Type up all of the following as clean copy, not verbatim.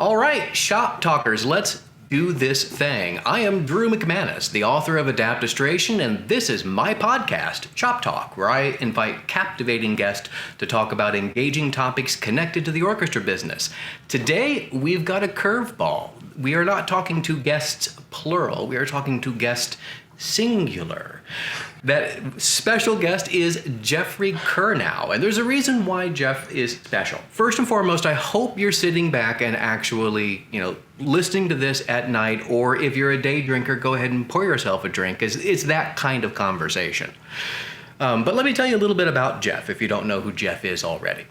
All right, shop talkers, let's do this thing. I am Drew McManus, the author of Adaptistration, and this is my podcast, Shop Talk, where I invite captivating guests to talk about engaging topics connected to the orchestra business. Today, we've got a curveball. We are not talking to guests plural, we are talking to guests singular. That special guest is Jeffrey Curnow, and there's a reason why Jeff is special. First and foremost, I hope you're sitting back and actually, listening to this at night, or if you're a day drinker, go ahead and pour yourself a drink, because it's that kind of conversation. But let me tell you a little bit about Jeff, if you don't know who Jeff is already.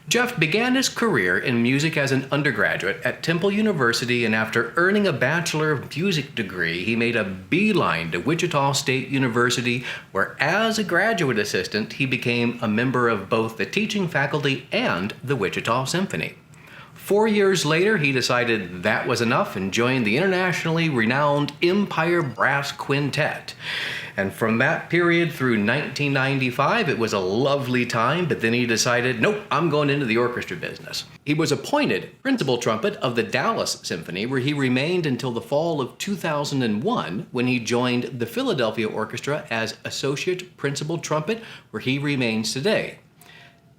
Jeff began his career in music as an undergraduate at Temple University, and after earning a Bachelor of Music degree, he made a beeline to Wichita State University, where as a graduate assistant, he became a member of both the teaching faculty and the Wichita Symphony. 4 years later, he decided that was enough and joined the internationally renowned Empire Brass Quintet. And from that period through 1995, it was a lovely time, but then he decided, nope, I'm going into the orchestra business. He was appointed principal trumpet of the Dallas Symphony, where he remained until the fall of 2001, when he joined the Philadelphia Orchestra as associate principal trumpet, where he remains today.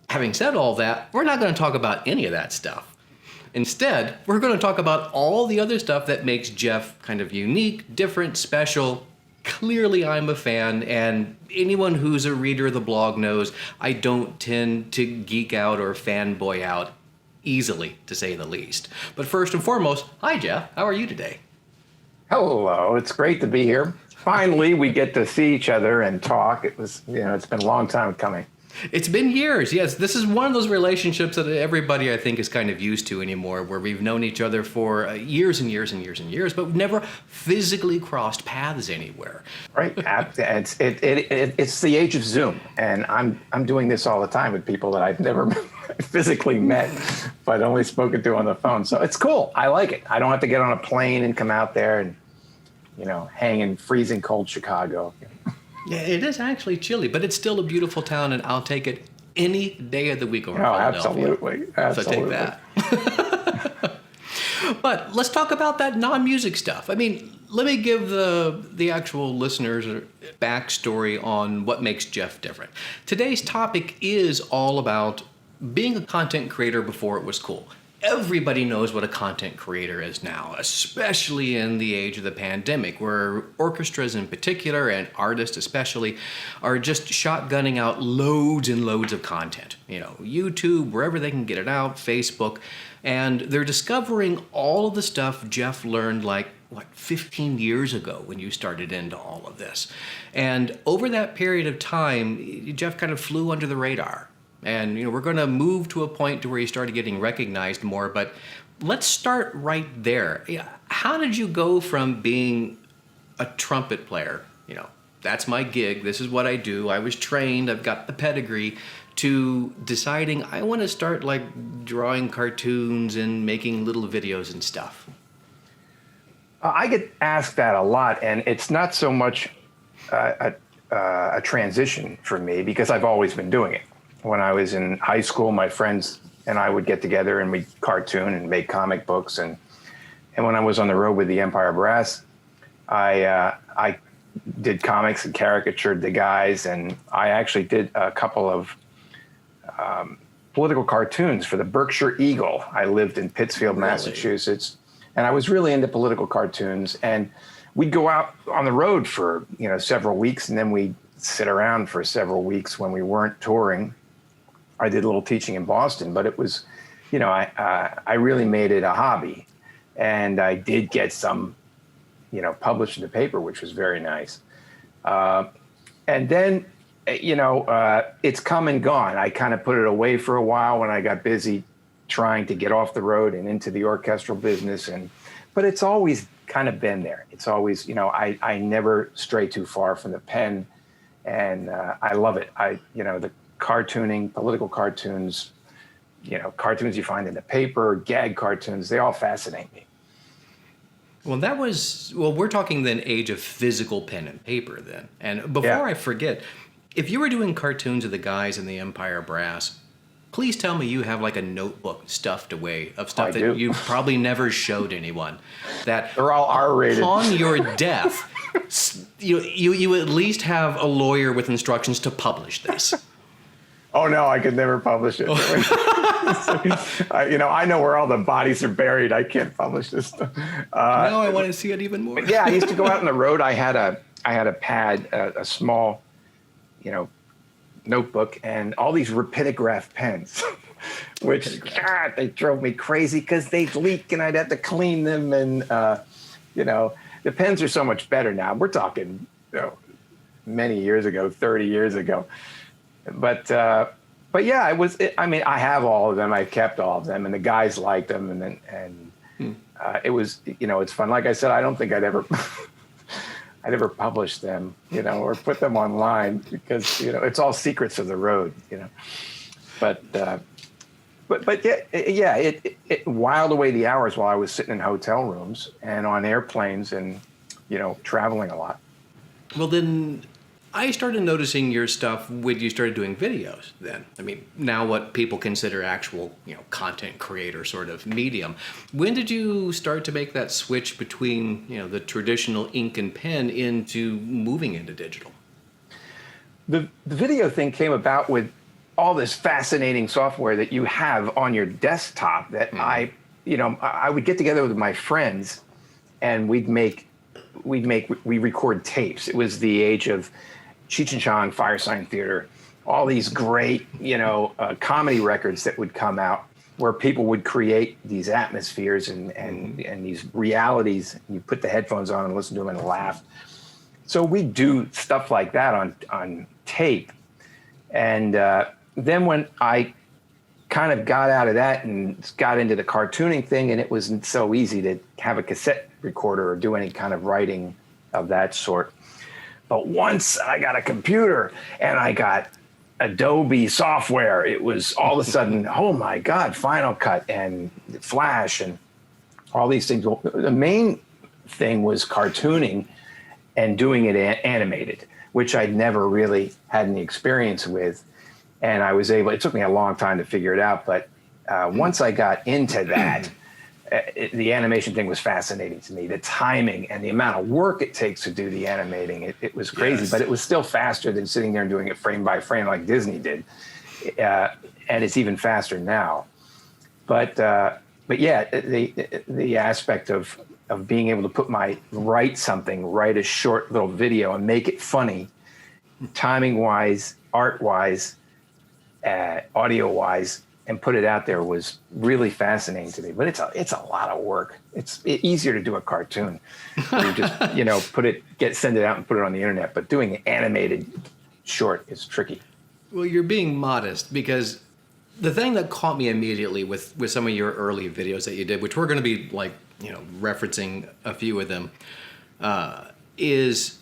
Having said all that, we're not going to talk about any of that stuff. Instead, we're going to talk about all the other stuff that makes Jeff kind of unique, different, special. Clearly, I'm a fan, and anyone who's a reader of the blog knows I don't tend to geek out or fanboy out easily, to say the least. But first and foremost, hi, Jeff. How are you today? Hello. It's great to be here. Finally, we get to see each other and talk. It's been a long time coming. It's been years, yes. This is one of those relationships that everybody, I think, is kind of used to anymore, where we've known each other for years and years and years and years, but we've never physically crossed paths anywhere. Right. It's the age of Zoom, and I'm doing this all the time with people that I've never physically met, but only spoken to on the phone. So it's cool. I like it. I don't have to get on a plane and come out there and, hang in freezing cold Chicago. Yeah, it is actually chilly, but it's still a beautiful town, and I'll take it any day of the week over Philadelphia. Absolutely. So take that. But let's talk about that non-music stuff. I mean, let me give the actual listeners a backstory on what makes Jeff different. Today's topic is all about being a content creator before it was cool. Everybody knows what a content creator is now, especially in the age of the pandemic, where orchestras in particular and artists especially are just shotgunning out loads and loads of content. YouTube, wherever they can get it out, Facebook, and they're discovering all of the stuff Jeff learned 15 years ago when you started into all of this. And over that period of time, Jeff kind of flew under the radar. And we're going to move to a point to where you started getting recognized more, but let's start right there. How did you go from being a trumpet player, that's my gig, this is what I do, I was trained, I've got the pedigree, to deciding I want to start drawing cartoons and making little videos and stuff? I get asked that a lot, and it's not so much a transition for me, because I've always been doing it. When I was in high school, my friends and I would get together and we'd cartoon and make comic books. And when I was on the road with the Empire Brass, I did comics and caricatured the guys. And I actually did a couple of political cartoons for the Berkshire Eagle. I lived in Pittsfield, Massachusetts, and I was really into political cartoons. And we'd go out on the road for several weeks, and then we'd sit around for several weeks when we weren't touring. I did a little teaching in Boston, but it was, I really made it a hobby, and I did get some, published in the paper, which was very nice. And then, it's come and gone. I kind of put it away for a while when I got busy trying to get off the road and into the orchestral business. But it's always kind of been there. It's always, I never stray too far from the pen, and I love it. The cartooning, political cartoons, cartoons you find in the paper, gag cartoons, they all fascinate me. Well, we're talking then age of physical pen and paper then. And before I forget, if you were doing cartoons of the guys in the Empire Brass, please tell me you have like a notebook stuffed away of stuff that do. you've probably never showed anyone. That They're all R-rated. upon your death, you at least have a lawyer with instructions to publish this. Oh no, I could never publish it. I know where all the bodies are buried. I can't publish this stuff. Now I want to see it even more. Yeah, I used to go out on the road. I had a pad, a small, notebook, and all these rapidograph pens, which they drove me crazy because they'd leak and I'd have to clean them. And the pens are so much better now. We're talking many years ago, 30 years ago. But yeah, I have all of them. I kept all of them, and the guys liked them, and it was, it's fun. Like I said, I don't think I'd ever publish them, or put them online because, it's all secrets of the road, But yeah, it whiled away the hours while I was sitting in hotel rooms and on airplanes and, traveling a lot. Well, then I started noticing your stuff when you started doing videos then. I mean, now what people consider actual, content creator sort of medium. When did you start to make that switch between, the traditional ink and pen into moving into digital? The video thing came about with all this fascinating software that you have on your desktop that I would get together with my friends and we record tapes. It was the age of Cheech and Chong, Fire Sign Theater, all these great, comedy records that would come out where people would create these atmospheres and these realities. You put the headphones on and listen to them and laugh. So we do stuff like that on tape. And then when I kind of got out of that and got into the cartooning thing, and it wasn't so easy to have a cassette recorder or do any kind of writing of that sort. But once I got a computer and I got Adobe software, it was all of a sudden, oh my God, Final Cut and Flash and all these things. Well, the main thing was cartooning and doing it animated, which I'd never really had any experience with. And it took me a long time to figure it out. But once I got into that, the animation thing was fascinating to me. The timing and the amount of work it takes to do the animating, it was crazy, yes. But it was still faster than sitting there and doing it frame by frame like Disney did. And it's even faster now. But yeah, the aspect of being able to write a short little video and make it funny, timing wise, art wise, audio wise, and put it out there was really fascinating to me. But it's a lot of work. It's easier to do a cartoon. You just send it out and put it on the internet. But doing an animated short is tricky. Well, you're being modest, because the thing that caught me immediately with some of your early videos that you did, which we're going to be referencing a few of them, is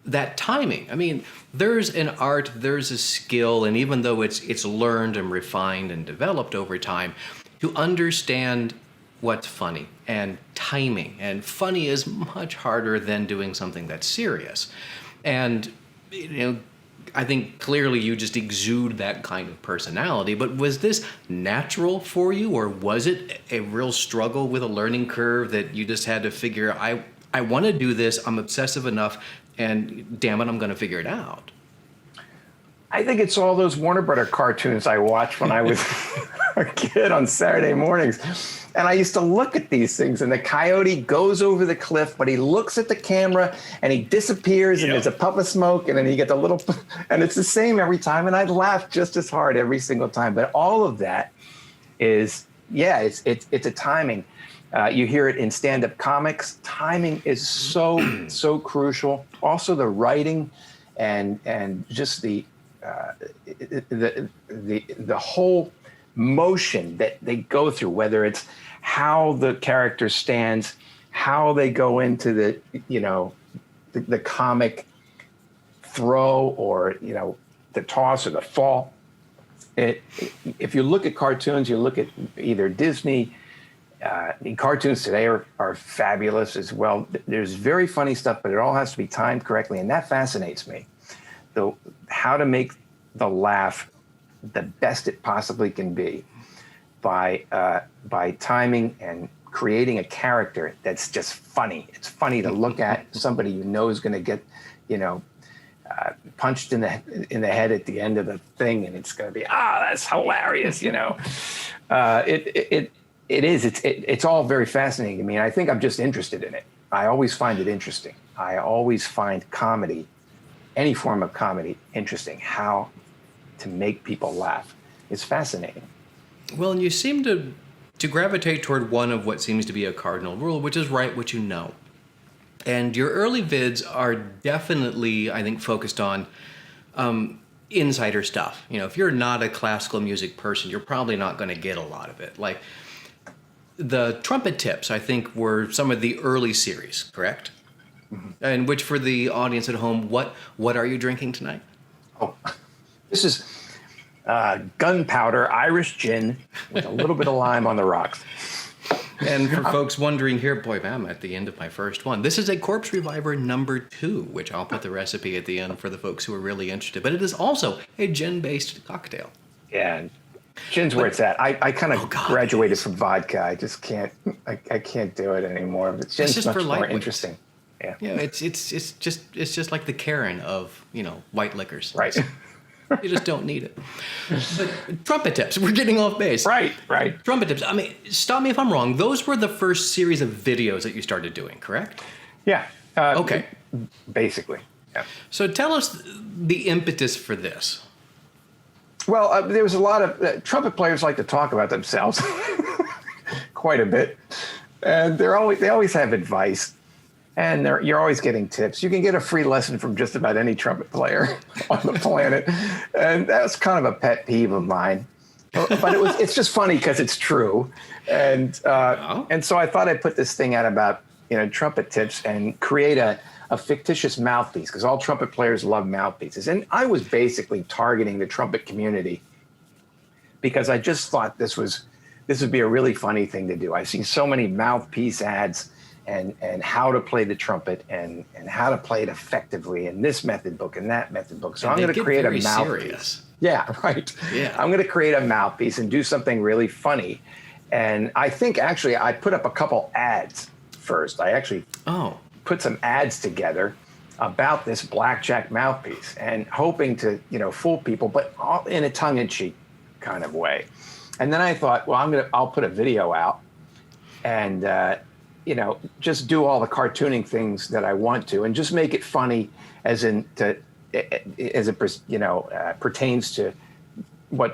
that timing. I mean, there's an art, there's a skill, and even though it's learned and refined and developed over time, to understand what's funny and timing. And funny is much harder than doing something that's serious. And, I think clearly you just exude that kind of personality, but was this natural for you, or was it a real struggle with a learning curve that you just had to figure, I want to do this, I'm obsessive enough, and damn it, I'm going to figure it out? I think it's all those Warner Brothers cartoons I watched when I was a kid on Saturday mornings. And I used to look at these things, and the coyote goes over the cliff, but he looks at the camera and he disappears, and there's a puff of smoke, and then you get the little, and it's the same every time. And I'd laugh just as hard every single time. But all of that is, it's a timing. You hear it in stand-up comics. Timing is so crucial. Also the writing and just the whole motion that they go through, whether it's how the character stands, how they go into the comic throw, or the toss or the fall. If you look at cartoons, you look at either Disney. Cartoons today are fabulous as well. There's very funny stuff, but it all has to be timed correctly, and that fascinates me. So how to make the laugh the best it possibly can be by timing and creating a character that's just funny. It's funny to look at. Somebody you know is going to get, punched in the head at the end of the thing, and it's going to be that's hilarious. It's all very fascinating to me, and I think I'm just interested in it. I always find it interesting. I always find comedy, any form of comedy, interesting. How to make people laugh. It's fascinating. Well, and you seem to gravitate toward one of what seems to be a cardinal rule, which is write what you know. And your early vids are definitely, I think, focused on insider stuff. If you're not a classical music person, you're probably not going to get a lot of it. Like the trumpet tips, I think, were some of the early series, correct? Mm-hmm. And which, for the audience at home, what are you drinking tonight? Oh, this is gunpowder Irish gin with a little bit of lime on the rocks. And for folks wondering here, boy, I'm at the end of my first one. This is a Corpse Reviver number 2, which I'll put the recipe at the end for the folks who are really interested. But it is also a gin-based cocktail. Yeah, gin's where it's at. I kind of graduated from vodka. I just can't. I can't do it anymore. But gin's just much for more lightweights. Interesting. Yeah. Yeah, it's just like the Karen of white liquors. Right. You just don't need it. But trumpet tips. We're getting off base. Right. Trumpet tips. I mean, stop me if I'm wrong. Those were the first series of videos that you started doing, correct? Yeah. Okay. Basically. Yeah. So tell us the impetus for this. Well, there was a lot of trumpet players like to talk about themselves quite a bit, and they always have advice. And you're always getting tips. You can get a free lesson from just about any trumpet player on the planet. And that's kind of a pet peeve of mine. But it's just funny because it's true. And so I thought I'd put this thing out about, trumpet tips and create a fictitious mouthpiece, because all trumpet players love mouthpieces. And I was basically targeting the trumpet community because I just thought this would be a really funny thing to do. I've seen so many mouthpiece ads and how to play the trumpet and how to play it effectively in this method book and that method book. So I'm going to create a mouthpiece. Serious. Yeah, right. Yeah. I'm going to create a mouthpiece and do something really funny. And I think actually I put up a couple ads first. I actually put some ads together about this blackjack mouthpiece and hoping to, fool people, but all in a tongue-in-cheek kind of way. And then I thought, well, I'll put a video out and just do all the cartooning things that I want to, and just make it funny, as it pertains to what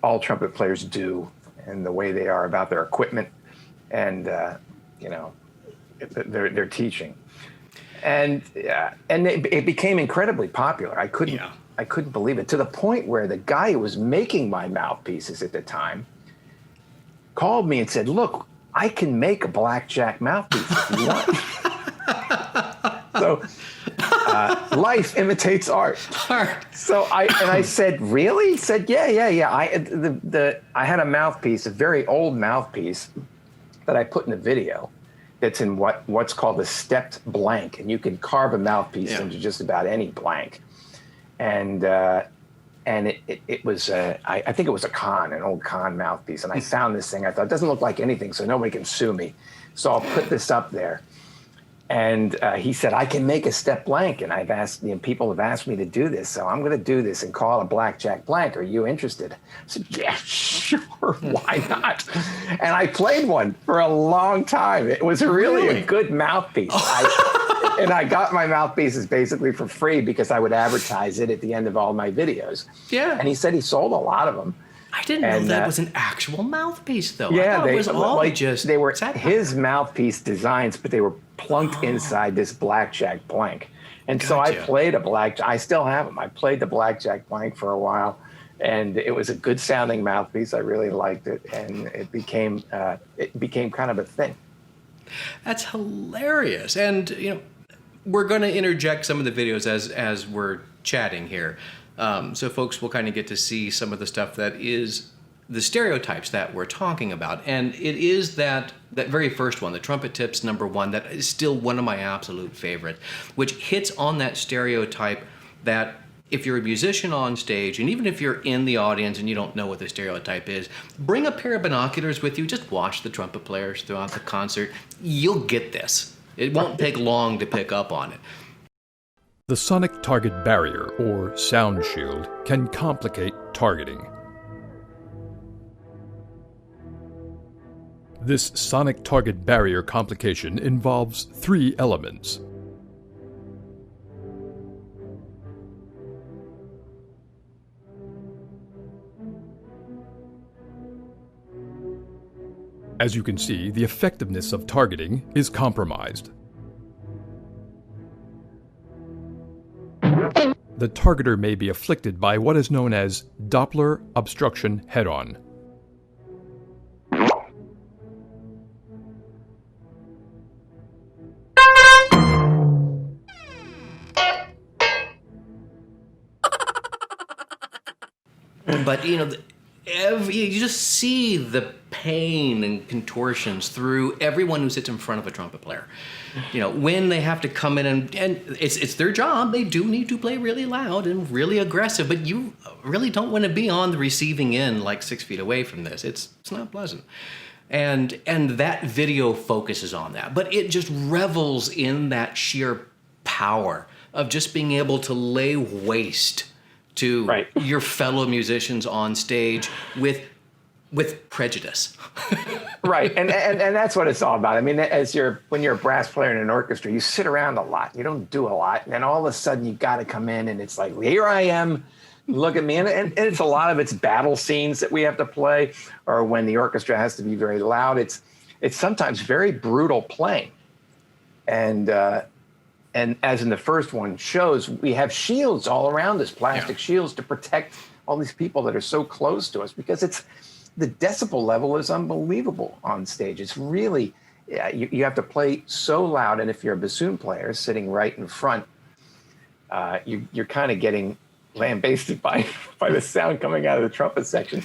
all trumpet players do, and the way they are about their equipment, and their teaching, and it became incredibly popular. I couldn't believe it, to the point where the guy who was making my mouthpieces at the time called me and said, "Look, I can make a blackjack mouthpiece if you want." So life imitates art. So I said, "Really?" He said, "Yeah. I had a mouthpiece, a very old mouthpiece that I put in the video. That's in what's called a stepped blank, and you can carve a mouthpiece into just about any blank. And it was, I think it was an old Kahn mouthpiece. And I found this thing. I thought, it doesn't look like anything, so nobody can sue me. So I'll put this up there. And he said, I can make a step blank. And people have asked me to do this. So I'm going to do this and call it a blackjack blank. Are you interested? I said, yeah, sure. Why not? And I played one for a long time. It was really a good mouthpiece. And I got my mouthpieces basically for free because I would advertise it at the end of all my videos. Yeah. And he said he sold a lot of them. I didn't know that was an actual mouthpiece, though. Yeah, I thought it was all they were his mouthpiece designs, but they were plunked inside this blackjack blank. And so I played a blackjack. I still have them. I played the blackjack blank for a while, and it was a good sounding mouthpiece. I really liked it, and it became kind of a thing. That's hilarious. And we're going to interject some of the videos as we're chatting here. So folks will kind of get to see some of the stuff that is the stereotypes that we're talking about. And it is that very first one, the trumpet tips #1, that is still one of my absolute favorite, which hits on that stereotype that if you're a musician on stage, and even if you're in the audience and you don't know what the stereotype is, bring a pair of binoculars with you. Just watch the trumpet players throughout the concert. You'll get this. It won't take long to pick up on it. The sonic target barrier, or sound shield, can complicate targeting. This sonic target barrier complication involves 3 elements. As you can see, the effectiveness of targeting is compromised. The targeter may be afflicted by what is known as Doppler obstruction head-on. But, you just see the pain and contortions through everyone who sits in front of a trumpet player. When they have to come in and it's their job, they do need to play really loud and really aggressive, but you really don't want to be on the receiving end like 6 feet away from this. It's not pleasant. And that video focuses on that, but it just revels in that sheer power of just being able to lay waste to your fellow musicians on stage with prejudice. Right, and that's what it's all about. I mean, when you're a brass player in an orchestra, you sit around a lot. You don't do a lot, and then all of a sudden you got to come in, and it's like, here I am. Look at me, and it's a lot of it's battle scenes that we have to play, or when the orchestra has to be very loud. It's sometimes very brutal playing, and as in the first one shows, we have shields all around us, plastic shields to protect all these people that are so close to us, because the decibel level is unbelievable on stage. It's really, you have to play so loud, and if you're a bassoon player sitting right in front, you're kind of getting lambasted by the sound coming out of the trumpet section.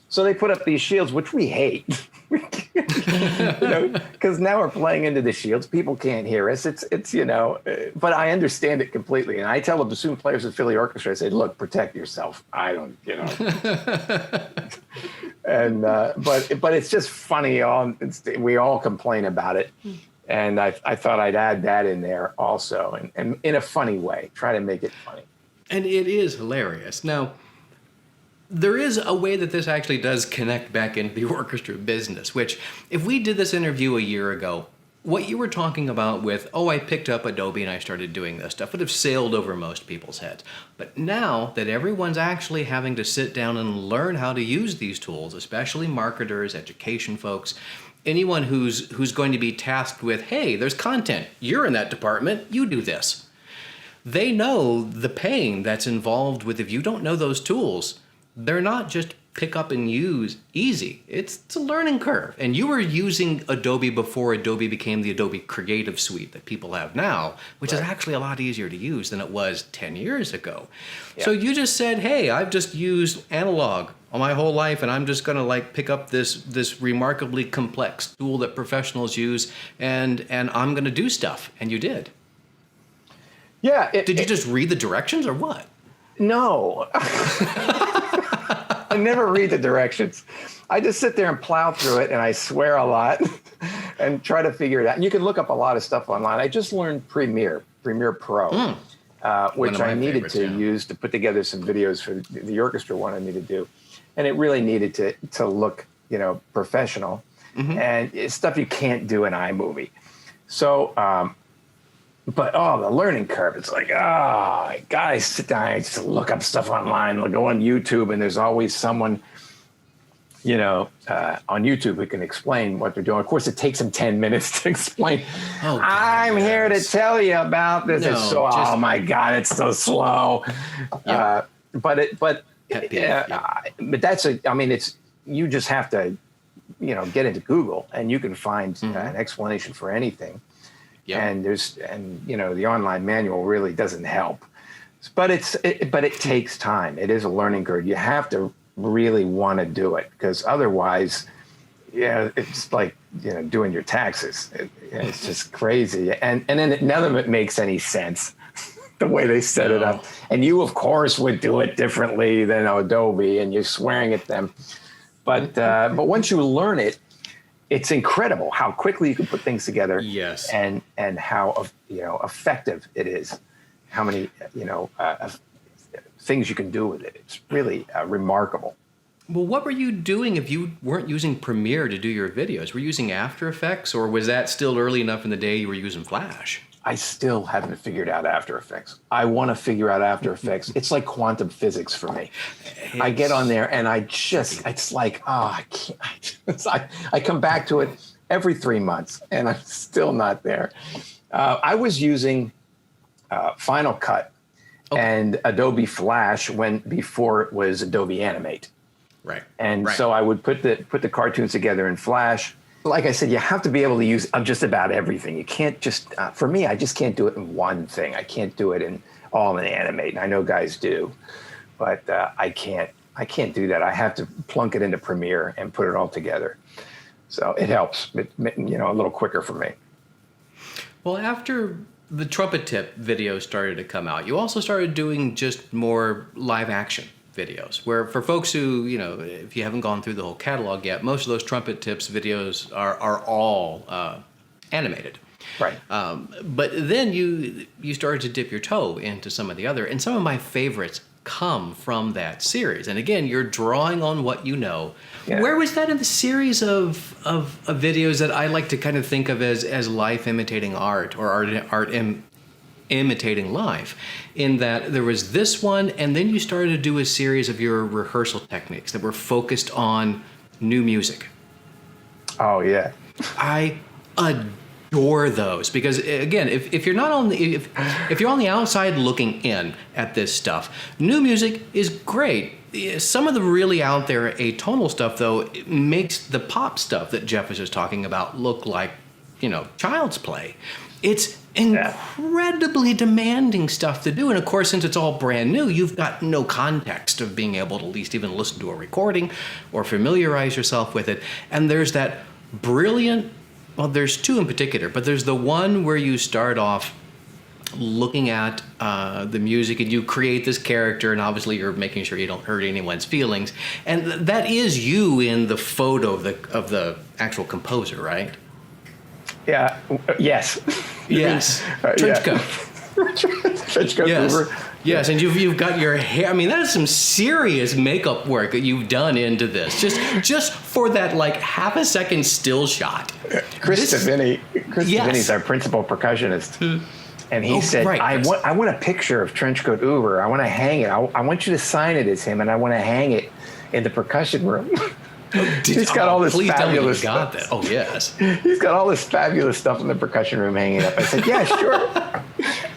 So they put up these shields, which we hate, because now we're playing into the shields. People can't hear us. It's but I understand it completely. And I tell the bassoon players at Philly Orchestra, I say, look, protect yourself. I don't, and but it's just funny. We all complain about it, and I thought I'd add that in there also, and in a funny way, try to make it funny. And it is hilarious. Now, there is a way that this actually does connect back into the orchestra business, which if we did this interview a year ago, what you were talking about with, I picked up Adobe and I started doing this stuff, would have sailed over most people's heads. But now that everyone's actually having to sit down and learn how to use these tools, especially marketers, education folks, anyone who's going to be tasked with, hey, there's content, you're in that department, you do this. They know the pain that's involved with, if you don't know those tools, they're not just pick up and use easy. It's a learning curve. And you were using Adobe before Adobe became the Adobe Creative Suite that people have now, which is actually a lot easier to use than it was 10 years ago. Yeah. So you just said, hey, I've just used analog all my whole life, and I'm just going to pick up this remarkably complex tool that professionals use, and I'm going to do stuff. And you did. Yeah. Did you just read the directions or what? No. I never read the directions. I just sit there and plow through it, and I swear a lot and try to figure it out. And you can look up a lot of stuff online. I just learned Premiere Pro, which I needed to use to put together some videos for the orchestra wanted me to do. And it really needed to look, professional. Mm-hmm. And it's stuff you can't do in iMovie. So, but the learning curve, it's like, guys, sit down and just look up stuff online, go on YouTube, and there's always someone, on YouTube who can explain what they're doing. Of course, it takes them 10 minutes to explain. I'm here to tell you about this. Oh my God, it's so slow. Yep. But that's you just have to, get into Google and you can find an explanation for anything. Yep. And the online manual really doesn't help, but it takes time. It is a learning curve. You have to really want to do it, because otherwise, it's like doing your taxes. It's just crazy, and then none of it makes any sense. the way they set it up. And you, of course, would do it differently than Adobe, and you're swearing at them. But once you learn it, it's incredible how quickly you can put things together. Yes. And how effective it is. How many things you can do with it. It's really remarkable. Well, what were you doing if you weren't using Premiere to do your videos? Were you using After Effects, or was that still early enough in the day you were using Flash? I still haven't figured out After Effects. I want to figure out After Effects. It's like quantum physics for me. I get on there and it's like, I can't. I come back to it every 3 months and I'm still not there. I was using Final Cut and Adobe Flash before it was Adobe Animate. Right. And so I would put the cartoons together in Flash. Like I said, you have to be able to use just about everything. You can't just, for me, I just can't do it in one thing. I can't do it all in Animate. And I know guys do, but I can't do that. I have to plunk it into Premiere and put it all together. So it helps, a little quicker for me. Well, after the trumpet tip videos started to come out, you also started doing just more live action videos, where for folks who, if you haven't gone through the whole catalog yet, most of those trumpet tips videos are all animated. Right. But then you started to dip your toe into some of the other, and some of my favorites come from that series. And again, you're drawing on what you know. Yeah. Where was that in the series of videos that I like to kind of think of as life imitating art, or art imitating life, in that there was this one, and then you started to do a series of your rehearsal techniques that were focused on new music? Oh yeah. I adore those, because again, if you're not on the if you're on the outside looking in at this stuff, new music is great. Some of the really out there atonal stuff, though, makes the pop stuff that Jeff was just talking about look like, child's play. It's incredibly demanding stuff to do. And of course, since it's all brand new, you've got no context of being able to at least even listen to a recording or familiarize yourself with it. And there's that brilliant, well, there's two in particular, but there's the one where you start off looking at the music and you create this character, and obviously you're making sure you don't hurt anyone's feelings. And that is you in the photo of the actual composer, right? Yeah. Yes. Yes. Trench coat. Trench coat. Yes. Hoover. Yes, and you've got your hair. I mean, that is some serious makeup work that you've done into this. Just for that half a second still shot. Chris Savini's our principal percussionist. And he said, I want a picture of Trenchcoat Uber. I want to hang it. I want you to sign it as him, and I want to hang it in the percussion room. He's got all this fabulous stuff. That. Oh, yes. He's got all this fabulous stuff in the percussion room hanging up. I said, yeah, sure.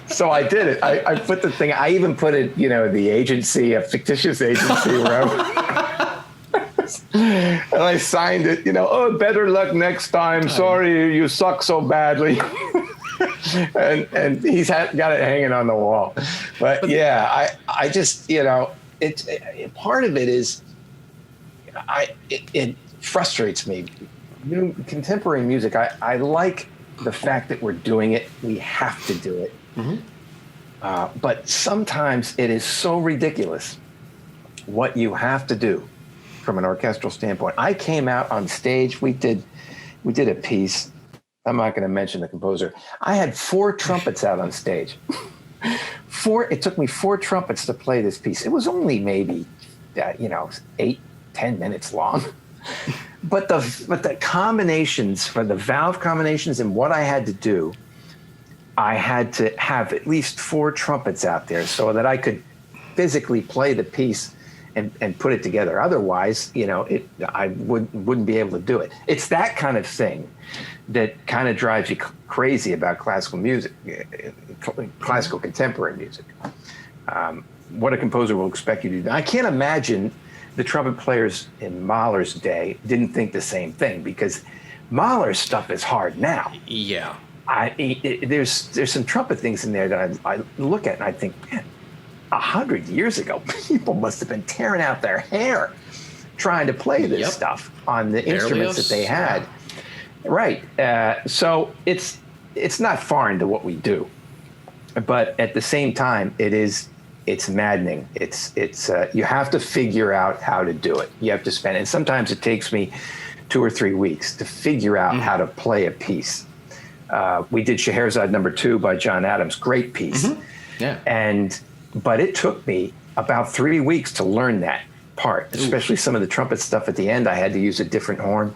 So I did it. I put the thing, I even put it, the agency, a fictitious agency where and I signed it, better luck next time. Sorry, you suck so badly. and he's got it hanging on the wall. But yeah, I just, it's part of it is, it frustrates me. Contemporary music, I like the fact that we're doing it. We have to do it. Mm-hmm. But sometimes it is so ridiculous what you have to do from an orchestral standpoint. I came out on stage. We did a piece. I'm not going to mention the composer. I had 4 trumpets out on stage. It took me 4 trumpets to play this piece. It was only maybe 8-10 minutes long. But the combinations, for the valve combinations and what I had to do, I had to have at least 4 trumpets out there so that I could physically play the piece and put it together. Otherwise, I wouldn't be able to do it. It's that kind of thing that kind of drives you crazy about classical music, classical contemporary music. What a composer will expect you to do. I can't imagine the trumpet players in Mahler's day didn't think the same thing, because Mahler's stuff is hard now. Yeah. There's some trumpet things in there that I look at and I think, man, 100 years ago, people must have been tearing out their hair trying to play this stuff on the instruments that they had. Yeah. Right. So it's not foreign to what we do. but at the same time, it's maddening. You have to figure out how to do it. You have to spend, and sometimes it takes me 2 or 3 weeks to figure out how to play a piece. We did Scheherazade No. 2 by John Adams, great piece. Yeah. But it took me about 3 weeks to learn that part, especially some of the trumpet stuff at the end. I had to use a different horn,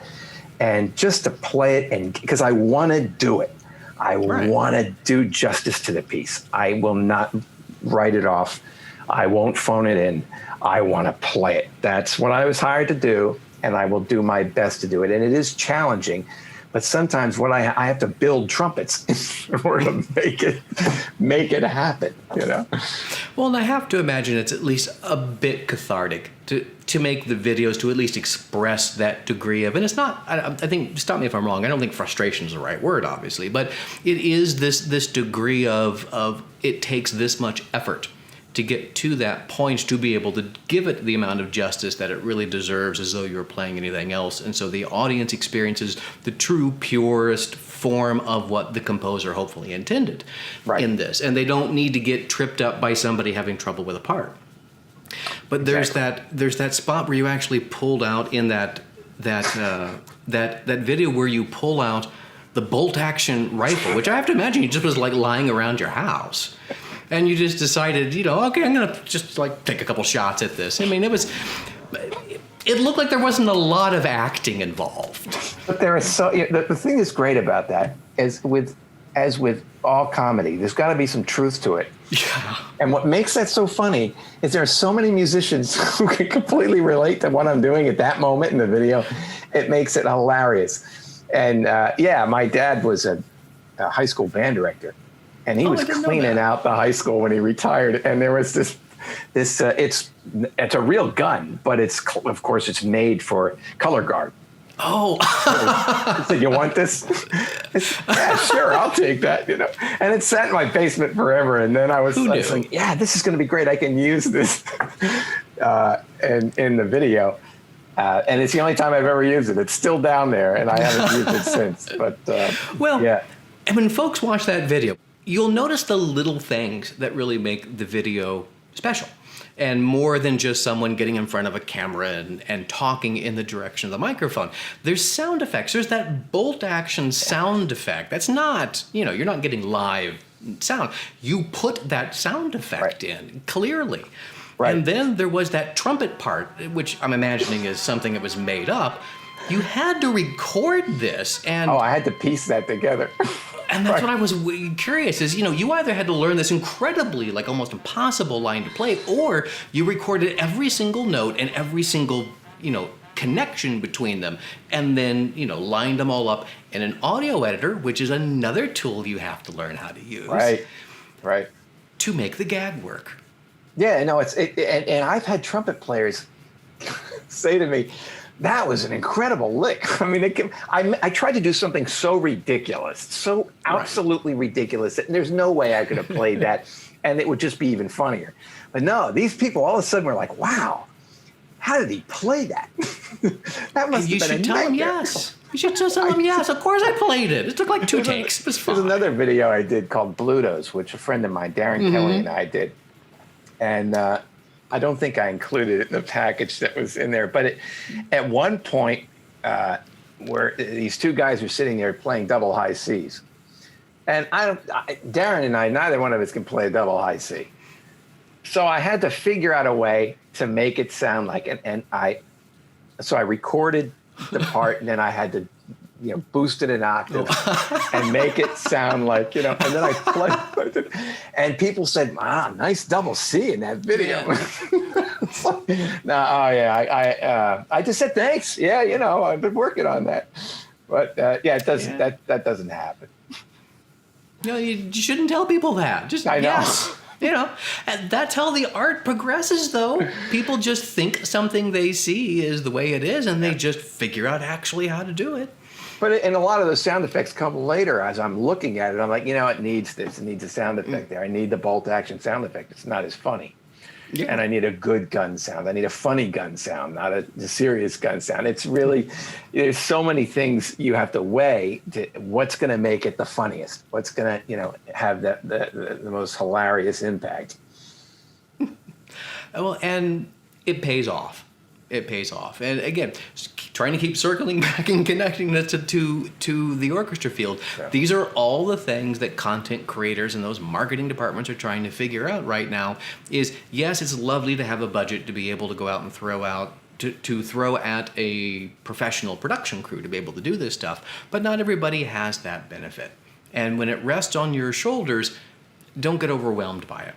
and just to play it, and because I want to do it. I want to do justice to the piece. I will not write it off. I won't phone it in. I want to play it. That's what I was hired to do, and I will do my best to do it. And it is challenging, but sometimes I have to build trumpets in order to make it happen, you know? Well, and I have to imagine it's at least a bit cathartic to make the videos, to at least express that degree of, and it's not, I think, stop me if I'm wrong, I don't think frustration is the right word, obviously, but it is this degree of it takes this much effort to get to that point, to be able to give it the amount of justice that it really deserves, as though you were playing anything else. And so the audience experiences the true, purest form of what the composer hopefully intended in this. And they don't need to get tripped up by somebody having trouble with a part. But there's that spot where you actually pulled out in that video where you pull out the bolt action rifle, which I have to imagine you just was like lying around your house. And you just decided, okay, I'm going to just like take a couple shots at this. I mean, it looked like there wasn't a lot of acting involved. But there is the thing that's great about that is as with all comedy, there's got to be some truth to it. Yeah. And what makes that so funny is there are so many musicians who can completely relate to what I'm doing at that moment in the video. It makes it hilarious. And my dad was a high school band director. And he was cleaning out the high school when he retired. And there was this it's a real gun, but of course it's made for color guard. Oh. He said, you want this? Yeah, sure, I'll take that, And it sat in my basement forever. And then I was like, yeah, this is going to be great. I can use this in the video. And it's the only time I've ever used it. It's still down there, and I haven't used it since. But yeah. And when folks watch that video, you'll notice the little things that really make the video special. And more than just someone getting in front of a camera and talking in the direction of the microphone. There's sound effects. There's that bolt action sound effect. That's not, you're not getting live sound. You put that sound effect in clearly. Right. And then there was that trumpet part, which I'm imagining is something that was made up. You had to record this. And I had to piece that together. And that's what I was curious is, you either had to learn this incredibly, like almost impossible line to play, or you recorded every single note and every single, connection between them, and then, lined them all up in an audio editor, which is another tool you have to learn how to use. Right. To make the gag work. Yeah, no, and I've had trumpet players say to me, that was an incredible lick. I mean, I tried to do something so ridiculous, so absolutely ridiculous that there's no way I could have played that, and it would just be even funnier. But no, these people all of a sudden were like, wow, how did he play that? That must have been a nightmare. You should tell him yes. You should just tell him yes. Of course I played it. It took like 2 takes. It was fun. There's another video I did called Blutos, which a friend of mine, Darren Kelly, and I did. And I don't think I included it in the package that was in there. But at one point, where these 2 guys were sitting there playing double high Cs. And Darren and I, neither one of us can play a double high C. So I had to figure out a way to make it sound like it. So I recorded the part, and then I had to boost it an octave and make it sound like, and then I played it. And people said, wow, nice double C in that video. I just said, thanks. Yeah, I've been working on that. But it doesn't, that doesn't happen. You shouldn't tell people that. Just, I know. Yes. And that's how the art progresses, though. People just think something they see is the way it is, and they just figure out actually how to do it. And a lot of those sound effects come later as I'm looking at it. I'm like, it needs this. It needs a sound effect there. I need the bolt action sound effect. It's not as funny. Yeah. And I need a good gun sound. I need a funny gun sound, not a serious gun sound. It's really, there's so many things you have to weigh to what's going to make it the funniest, what's going to, have the most hilarious impact. Well, and it pays off. It pays off. And again, trying to keep circling back and connecting this to the orchestra field. Yeah. These are all the things that content creators and those marketing departments are trying to figure out right now is, yes, it's lovely to have a budget to be able to go out and throw at a professional production crew to be able to do this stuff, but not everybody has that benefit. And when it rests on your shoulders, don't get overwhelmed by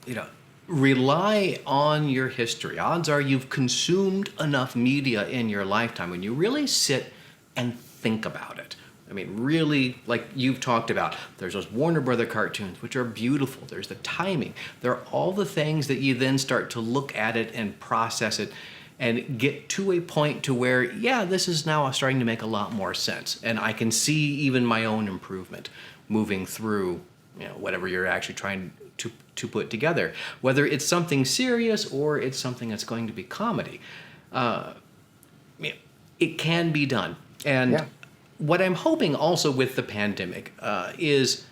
it. Rely on your history. Odds are you've consumed enough media in your lifetime when you really sit and think about it. I mean, really, like you've talked about, there's those Warner Brother cartoons, which are beautiful. There's the timing. There are all the things that you then start to look at it and process it and get to a point to where, yeah, this is now starting to make a lot more sense. And I can see even my own improvement moving through, whatever you're actually trying to put together, whether it's something serious or it's something that's going to be comedy. It can be done. And what I'm hoping also with the pandemic is,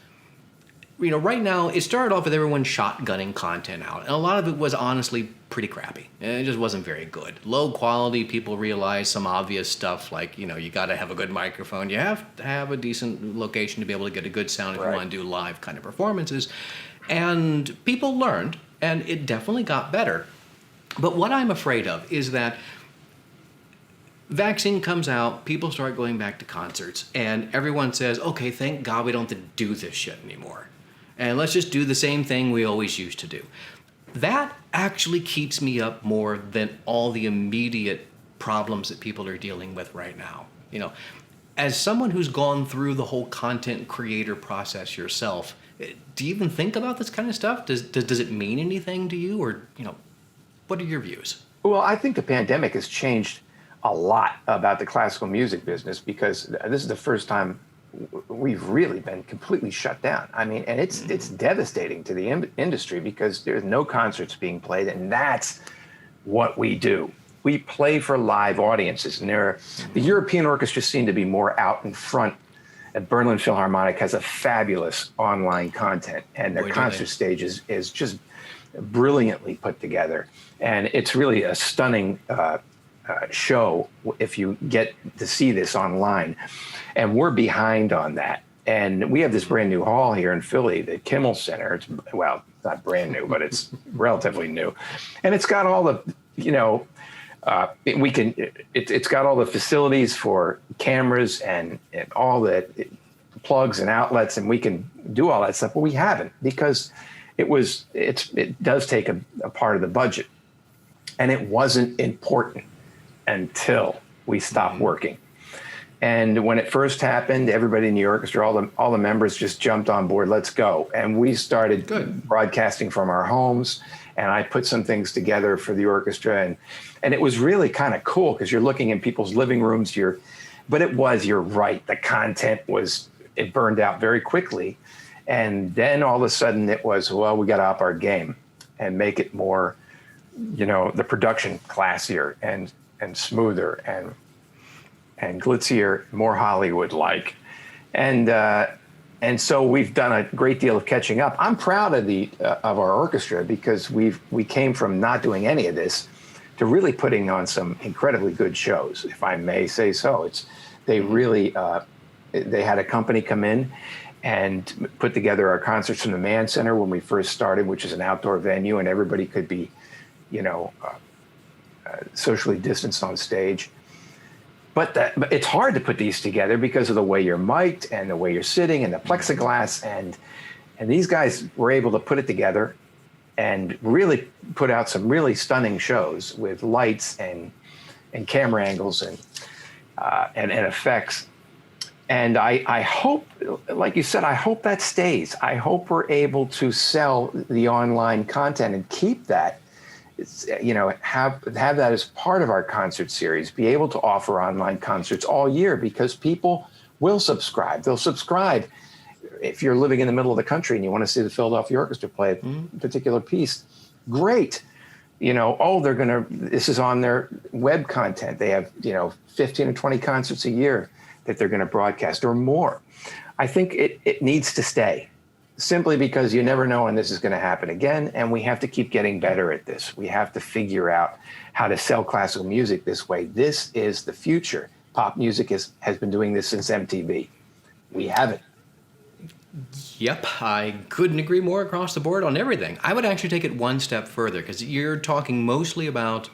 right now it started off with everyone shotgunning content out. And a lot of it was honestly pretty crappy. It just wasn't very good. Low quality, people realize some obvious stuff like, you got to have a good microphone. You have to have a decent location to be able to get a good sound if you want to do live kind of performances. And people learned, and it definitely got better. But what I'm afraid of is that vaccine comes out, people start going back to concerts, and everyone says, okay, thank God we don't have to do this shit anymore. And let's just do the same thing we always used to do. That actually keeps me up more than all the immediate problems that people are dealing with right now. As someone who's gone through the whole content creator process yourself, do you even think about this kind of stuff? Does it mean anything to you, or what are your views? Well, I think the pandemic has changed a lot about the classical music business because this is the first time we've really been completely shut down. I mean, and it's devastating to the industry because there's no concerts being played, and that's what we do. We play for live audiences, and the European orchestras seem to be more out in front. Berlin Philharmonic has a fabulous online content, and their concert stage is just brilliantly put together. And it's really a stunning show if you get to see this online. And we're behind on that. And we have this brand new hall here in Philly, the Kimmel Center. It's, not brand new, but it's relatively new. And it's got all the, it's got all the facilities for cameras and all the plugs and outlets, and we can do all that stuff, but we haven't because it does take a part of the budget, and it wasn't important until we stopped working. And when it first happened, everybody in the orchestra, all the members just jumped on board. Let's go, and we started broadcasting from our homes. And I put some things together for the orchestra, and it was really kind of cool because you're looking in people's living rooms. You're right. The content it burned out very quickly. And then all of a sudden it was, we got to up our game and make it more, the production classier and smoother and glitzier, more Hollywood-like. And so we've done a great deal of catching up. I'm proud of our orchestra because we came from not doing any of this to really putting on some incredibly good shows, if I may say so. They really they had a company come in and put together our concerts from the Mann Center when we first started, which is an outdoor venue, and everybody could be, socially distanced on stage. But it's hard to put these together because of the way you're mic'd and the way you're sitting and the plexiglass. And these guys were able to put it together and really put out some really stunning shows with lights and camera angles and effects. And I hope, like you said, I hope that stays. I hope we're able to sell the online content and keep that. Have that as part of our concert series, be able to offer online concerts all year because people will subscribe. They'll subscribe if you're living in the middle of the country and you want to see the Philadelphia Orchestra play a particular piece. Great. This is on their web content. They have, 15 or 20 concerts a year that they're going to broadcast or more. I think it needs to stay simply because you never know when this is going to happen again. And we have to keep getting better at this. We have to figure out how to sell classical music this way. This is the future. Pop music has been doing this since MTV. We haven't. Yep, I couldn't agree more across the board on everything. I would actually take it one step further because you're talking mostly about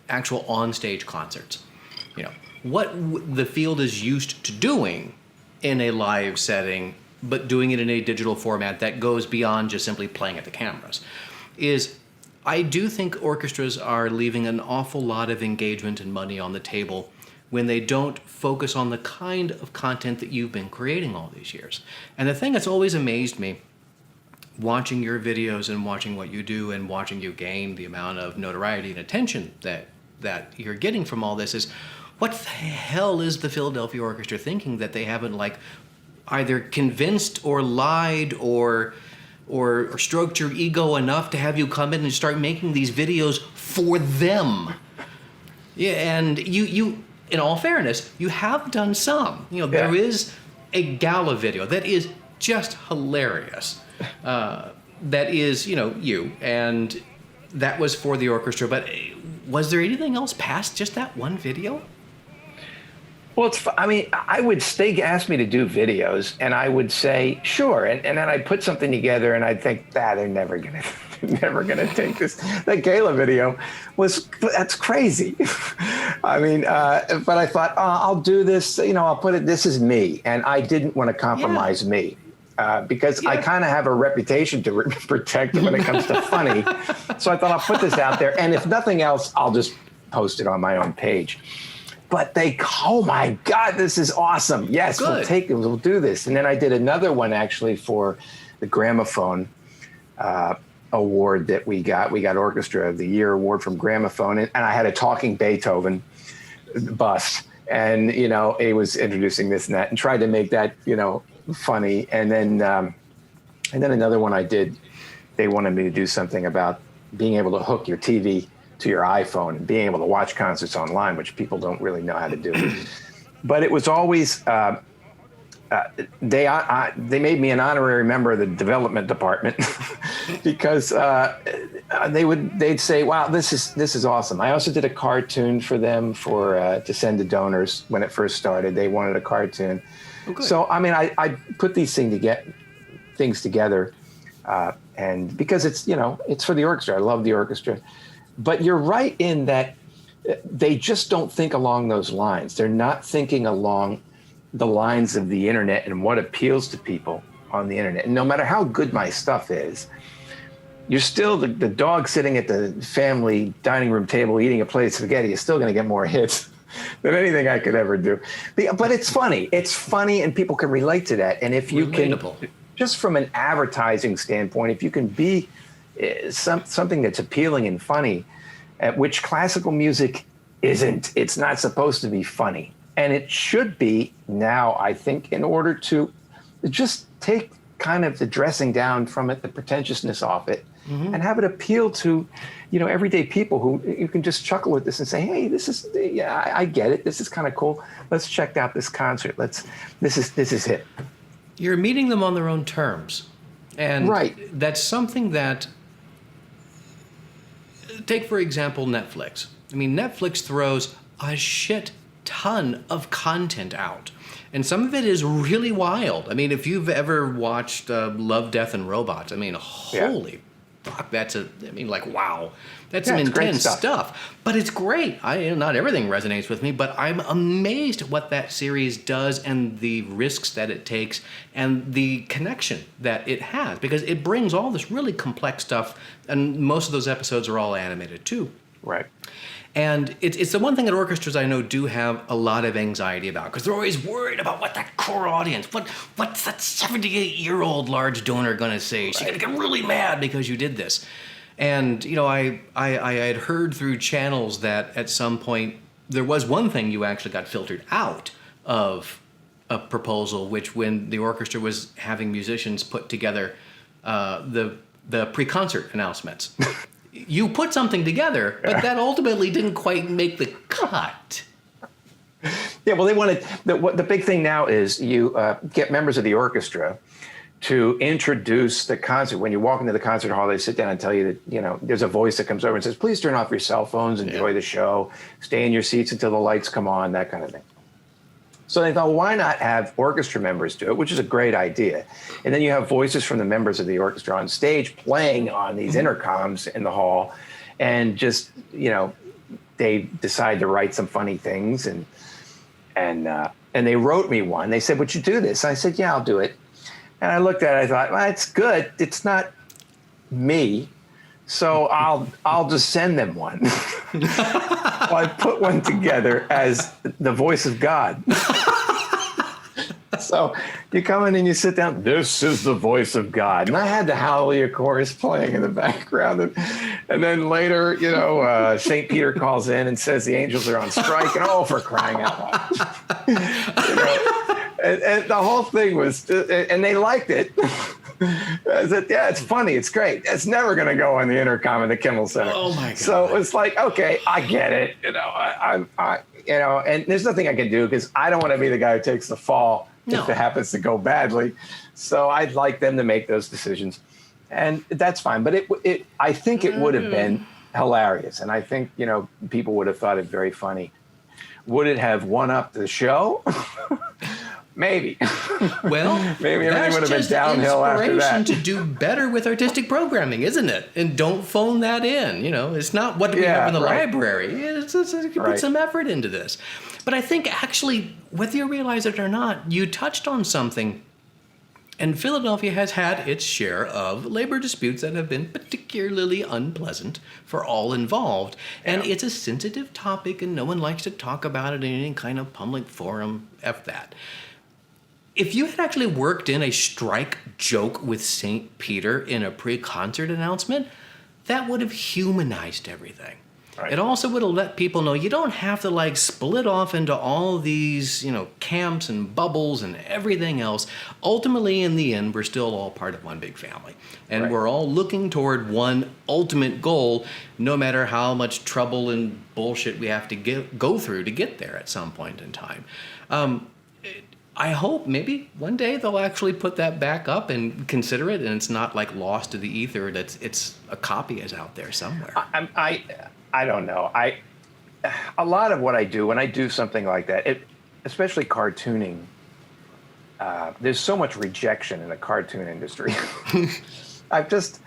actual on-stage concerts. What the field is used to doing in a live setting, but doing it in a digital format that goes beyond just simply playing at the cameras, is I do think orchestras are leaving an awful lot of engagement and money on the table when they don't focus on the kind of content that you've been creating all these years. And the thing that's always amazed me, watching your videos and watching what you do and watching you gain the amount of notoriety and attention that you're getting from all this, is what the hell is the Philadelphia Orchestra thinking that they haven't either convinced or lied or stroked your ego enough to have you come in and start making these videos for them? Yeah, and you in all fairness, you have done some. There is a gala video that is just hilarious. That is, you, and that was for the orchestra. But was there anything else past just that one video? Well, I would, Stig ask me to do videos, and I would say, sure. And then I'd put something together, and I'd think, they're never gonna take this. That gala video that's crazy. But I thought, I'll do this, I'll put it, this is me. And I didn't want to compromise me. Because I kind of have a reputation to protect when it comes to funny. So I thought I'll put this out there. And if nothing else, I'll just post it on my own page. But oh my God, this is awesome. Yes, Good. We'll do this. And then I did another one actually for the Gramophone award that we got. We got Orchestra of the Year award from Gramophone. And I had a talking Beethoven bust. And, he was introducing this and that and tried to make that, funny. And then another one I did, they wanted me to do something about being able to hook your TV to your iPhone and being able to watch concerts online, which people don't really know how to do. But it was always, they made me an honorary member of the development department because they'd say, wow, this is awesome. I also did a cartoon for them to send to donors when it first started. They wanted a cartoon. Okay. So, I put these things together and because it's for the orchestra. I love the orchestra. But you're right in that they just don't think along those lines. They're not thinking along the lines of the internet and what appeals to people on the internet. And no matter how good my stuff is, you're still the dog sitting at the family dining room table eating a plate of spaghetti is still going to get more hits than anything I could ever do. But it's funny. It's funny and people can relate to that. And if you Relatable. Can, just from an advertising standpoint, if you can be something that's appealing and funny, which classical music isn't. It's not supposed to be funny. And it should be now, I think, in order to just take kind of the dressing down from it, the pretentiousness off it, and have it appeal to, everyday people who you can just chuckle at this and say, hey, I get it. This is kind of cool. Let's check out this concert. This is it. You're meeting them on their own terms. And right. That's something that, take for example, Netflix. Netflix throws a shit ton of content out. And some of it is really wild. If you've ever watched Love, Death, and Robots, holy fuck, wow. That's some intense stuff. But it's great. Not everything resonates with me, but I'm amazed at what that series does and the risks that it takes and the connection that it has, because it brings all this really complex stuff, and most of those episodes are all animated too. Right. And it's the one thing that orchestras I know do have a lot of anxiety about, because they're always worried about what that core audience, what's that 78-year-old large donor going to say? She's going to get really mad because you did this. And, I had heard through channels that at some point there was one thing you actually got filtered out of a proposal, which when the orchestra was having musicians put together the pre-concert announcements. you put something together, but that ultimately didn't quite make the cut. Yeah, well, they wanted the big thing now is you get members of the orchestra to introduce the concert. When you walk into the concert hall, they sit down and tell you that, there's a voice that comes over and says, please turn off your cell phones, enjoy the show, stay in your seats until the lights come on, that kind of thing. So they thought, well, why not have orchestra members do it, which is a great idea. And then you have voices from the members of the orchestra on stage playing on these intercoms in the hall. And just, they decide to write some funny things. And they wrote me one. They said, would you do this? I said, yeah, I'll do it. And I looked at it, I thought, well, it's good. It's not me. So I'll just send them one. Well, I put one together as the voice of God. So you come in and you sit down, this is the voice of God. And I had the Hallelujah chorus playing in the background. And then later, St. Peter calls in and says the angels are on strike. And for crying out loud. And the whole thing was, and they liked it. I said, yeah, it's funny. It's great. It's never going to go on the intercom in the Kimmel Center. Oh, my God. So it's like, okay, I get it. And there's nothing I can do because I don't want to be the guy who takes the fall if it happens to go badly. So I'd like them to make those decisions. And that's fine. But I think it would have been hilarious. And I think, people would have thought it very funny. Would it have won up the show? Maybe. Well, maybe everything would have been downhill after that. Inspiration to do better with artistic programming, isn't it? And don't phone that in. It's not what do we have in the library. It's you put some effort into this. But I think actually, whether you realize it or not, you touched on something. And Philadelphia has had its share of labor disputes that have been particularly unpleasant for all involved. And it's a sensitive topic, and no one likes to talk about it in any kind of public forum. F that. If you had actually worked in a strike joke with St. Peter in a pre-concert announcement, that would have humanized everything. Right. It also would have let people know you don't have to split off into all these, camps and bubbles and everything else. Ultimately, in the end, we're still all part of one big family. And we're all looking toward one ultimate goal, no matter how much trouble and bullshit we have to go through to get there at some point in time. I hope maybe one day they'll actually put that back up and consider it, and it's not lost to the ether. It's a copy is out there somewhere. I don't know. A lot of what I do when I do something like that, especially cartooning, there's so much rejection in the cartoon industry. I just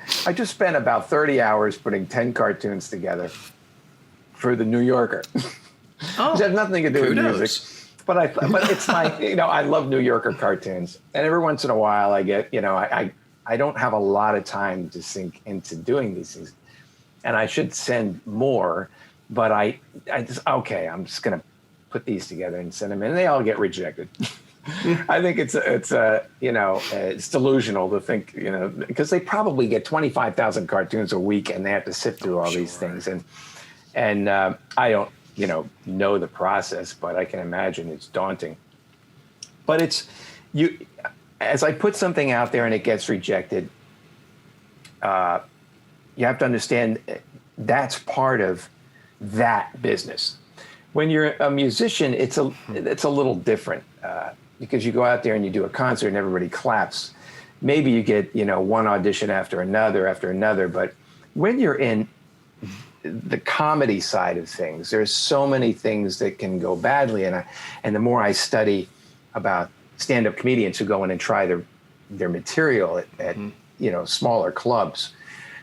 spent about 30 hours putting 10 cartoons together for the New Yorker. Which has nothing to do with music. But it's I love New Yorker cartoons, and every once in a while I get, I don't have a lot of time to sink into doing these things, and I should send more, but I'm just gonna put these together and send them in, and they all get rejected. I think it's delusional to think, because they probably get 25,000 cartoons a week, and they have to sift through all these things, and I don't. Know the process, but I can imagine it's daunting. But as I put something out there and it gets rejected, you have to understand that's part of that business. When you're a musician, it's a little different because you go out there and you do a concert and everybody claps. Maybe you get, one audition after another, but when you're in the comedy side of things, there's so many things that can go badly. And the more I study about stand-up comedians who go in and try their material at smaller clubs,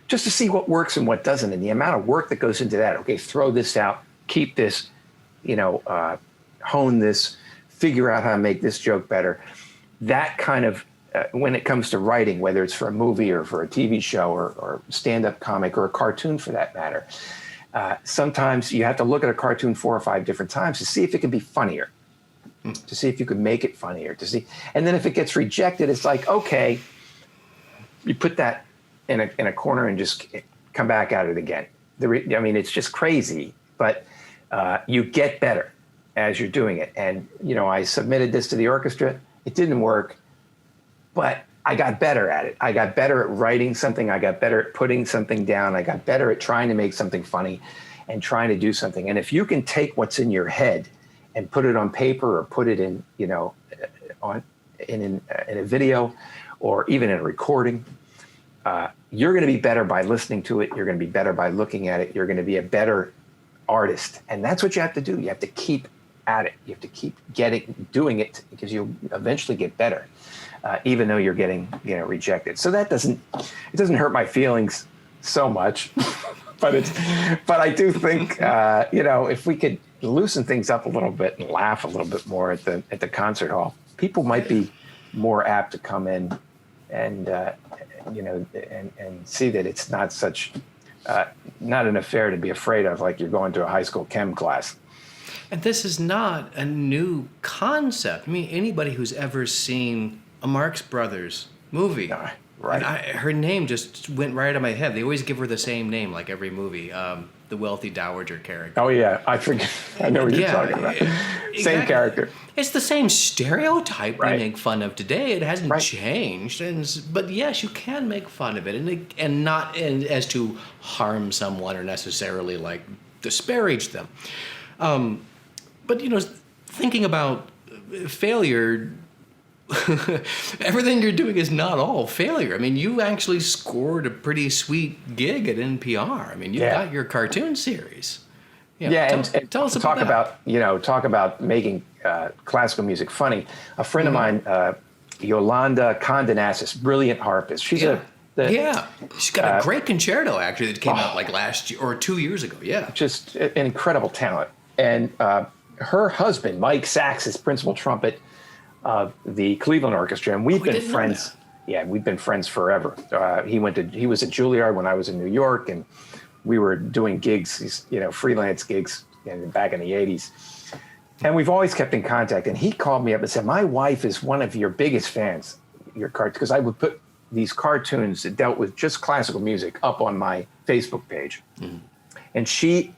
just to see what works and what doesn't, and the amount of work that goes into that. Okay, throw this out, keep this, hone this, figure out how to make this joke better. That kind of, when it comes to writing, whether it's for a movie or for a TV show or stand-up comic or a cartoon for that matter, sometimes you have to look at a cartoon 4 or 5 different times to see if it can be funnier, to see if you can make it funnier, and then if it gets rejected, it's like, okay, you put that in a corner and just come back at it again. It's just crazy, but you get better as you're doing it. And, I submitted this to the orchestra. It didn't work. But I got better at it. I got better at writing something. I got better at putting something down. I got better at trying to make something funny and trying to do something. And if you can take what's in your head and put it on paper or put it in, in a video or even in a recording, you're going to be better by listening to it. You're going to be better by looking at it. You're going to be a better artist. And that's what you have to do. You have to keep at it. You have to keep doing it, because you'll eventually get better, even though you're getting, rejected. So it doesn't hurt my feelings so much, but I do think, if we could loosen things up a little bit and laugh a little bit more at the concert hall, people might be more apt to come in and see that it's not such, not an affair to be afraid of, like you're going to a high school chem class. And this is not a new concept. I mean, anybody who's ever seen a Marx Brothers movie, right? Her name just went right out of my head. They always give her the same name, like every movie. The wealthy dowager character. Oh yeah, I forget. I know what you're talking about. Exactly. Same character. It's the same stereotype Right. we make fun of today. It hasn't changed, but yes, you can make fun of it, and not as to harm someone or necessarily like disparage them. But thinking about failure, everything you're doing is not all failure. I mean, you actually scored a pretty sweet gig at NPR. I mean, you got your cartoon series. And tell us about that. Talk about making classical music funny. A friend of mine, Yolanda Condonassis, brilliant harpist. She's she's got a great concerto actually that came out like last year or 2 years ago. Yeah, just an incredible talent. And her husband, Mike Sachs, is principal trumpet of the Cleveland Orchestra, and we've been friends. Yeah, we've been friends forever. He was at Juilliard when I was in New York, and we were doing gigs, freelance gigs back in the 80s. And we've always kept in contact. And he called me up and said, my wife is one of your biggest fans, your cartoons, because I would put these cartoons that dealt with just classical music up on my Facebook page. Mm-hmm. And she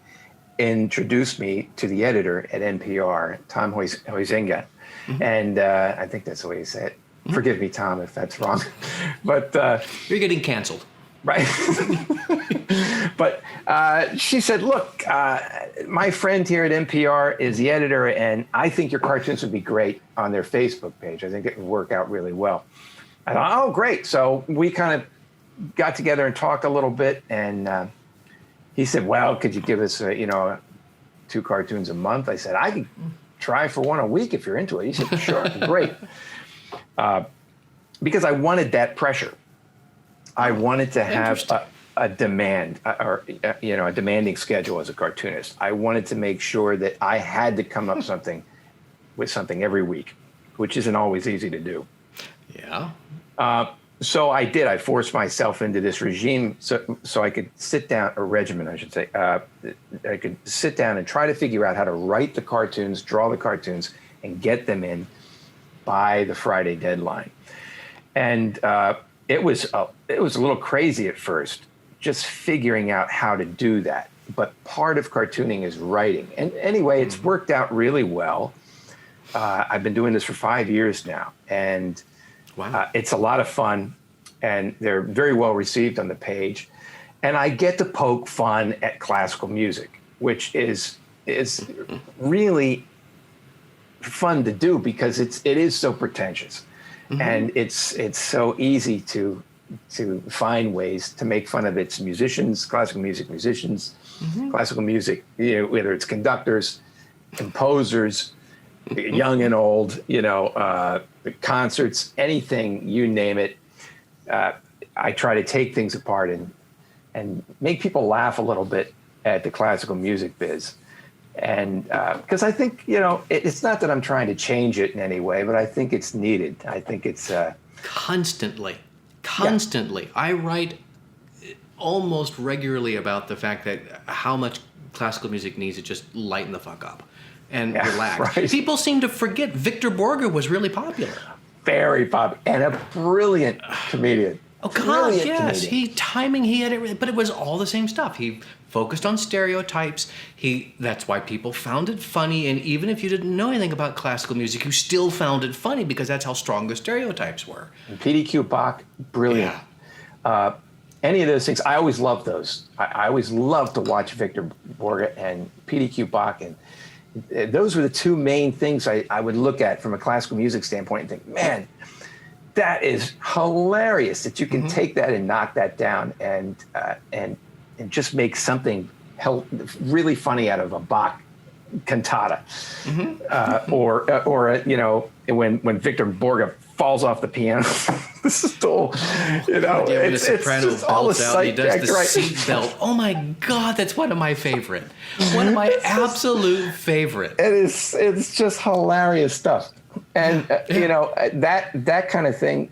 introduced me to the editor at NPR, Tom Huizinga. Mm-hmm. And I think that's the way he said it. Mm-hmm. Forgive me, Tom, if that's wrong. But you're getting canceled. Right. But she said, look, my friend here at NPR is the editor, and I think your cartoons would be great on their Facebook page. I think it would work out really well. I thought, oh, great. So we kind of got together and talked a little bit, and he said, well, could you give us, 2 cartoons a month? I said, I could try for 1 a week if you're into it. He said, sure, great. Because I wanted that pressure. I wanted to have a demand or a demanding schedule as a cartoonist. I wanted to make sure that I had to come up with something every week, which isn't always easy to do. Yeah. So I did. I forced myself into this regime so I could sit down, a regimen, I should say. I could sit down and try to figure out how to write the cartoons, draw the cartoons, and get them in by the Friday deadline. And it was a little crazy at first, just figuring out how to do that. But part of cartooning is writing. And anyway, it's worked out really well. I've been doing this for 5 years now, and wow. It's a lot of fun, and they're very well received on the page. And I get to poke fun at classical music, which is really fun to do because it is so pretentious. Mm-hmm. And it's so easy to find ways to make fun of its musicians, classical music musicians, mm-hmm. classical music, whether it's conductors, composers, mm-hmm. young and old, concerts, anything, you name it. I try to take things apart and make people laugh a little bit at the classical music biz. And because I think, it's not that I'm trying to change it in any way, but I think it's needed. I think it's constantly. Yeah. I write almost regularly about the fact that how much classical music needs to just lighten the fuck up and relax. Right. People seem to forget Victor Borge was really popular. Very popular and a brilliant comedian. Oh gosh, Brilliant yes. comedian. He had everything, but it was all the same stuff. He focused on stereotypes. That's why people found it funny, and even if you didn't know anything about classical music, you still found it funny because that's how strong the stereotypes were. And PDQ Bach, brilliant. Yeah. Any of those things, I always loved those. I always loved to watch Victor Borge and PDQ Bach, and those were the two main things I would look at from a classical music standpoint and think, man, that is hilarious that you can take that and knock that down and just make something really funny out of a Bach cantata, or you know, when Victor Borge falls off the piano, this is still, you know, it's just all the out, he does the right? seat belt. Oh my God, that's one of my favorite. One of my absolute favorite. It's just hilarious stuff, and you know, that kind of thing.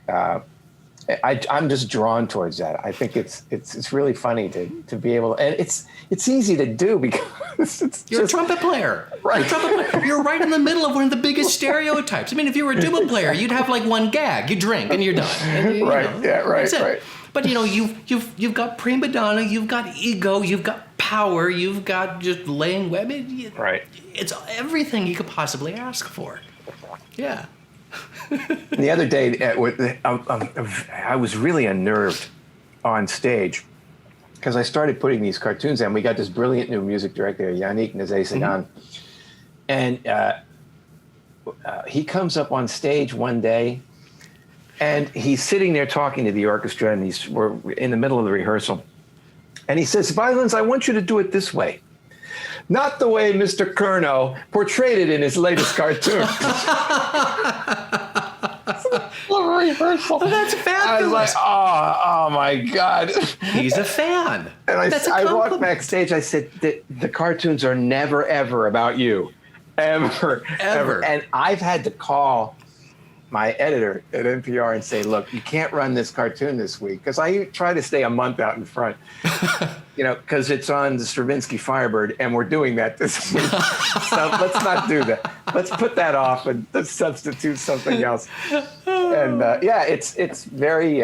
I'm just drawn towards that. I think it's really funny to be able to, and it's easy to do because You're a trumpet player. Right. You're a trumpet player. You're right in the middle of one of the biggest stereotypes. I mean, if you were a tuba player, you'd have like one gag. You drink and you're done. And, right. know, Yeah. Right. Right. But you know, you've got prima donna, you've got ego, you've got power, you've got just laying web. Right. It's everything you could possibly ask for. Yeah. The other day, I was really unnerved on stage because I started putting these cartoons in. We got this brilliant new music director, Yannick Nézet-Séguin, and he comes up on stage one day, and he's sitting there talking to the orchestra, and we're in the middle of the rehearsal, and he says, "Violins, I want you to do it this way. Not the way Mr. Curnow portrayed it in his latest cartoon." Rehearsal. Oh, that's fabulous. I was like, oh my God. He's a fan. And I walked backstage. I said, the cartoons are never, ever about you. Ever. And I've had to call my editor at NPR and say, look, you can't run this cartoon this week, because I try to stay a month out in front, you know, because it's on the Stravinsky Firebird, and we're doing that this week. So let's not do that. Let's put that off and let's substitute something else. And yeah, it's really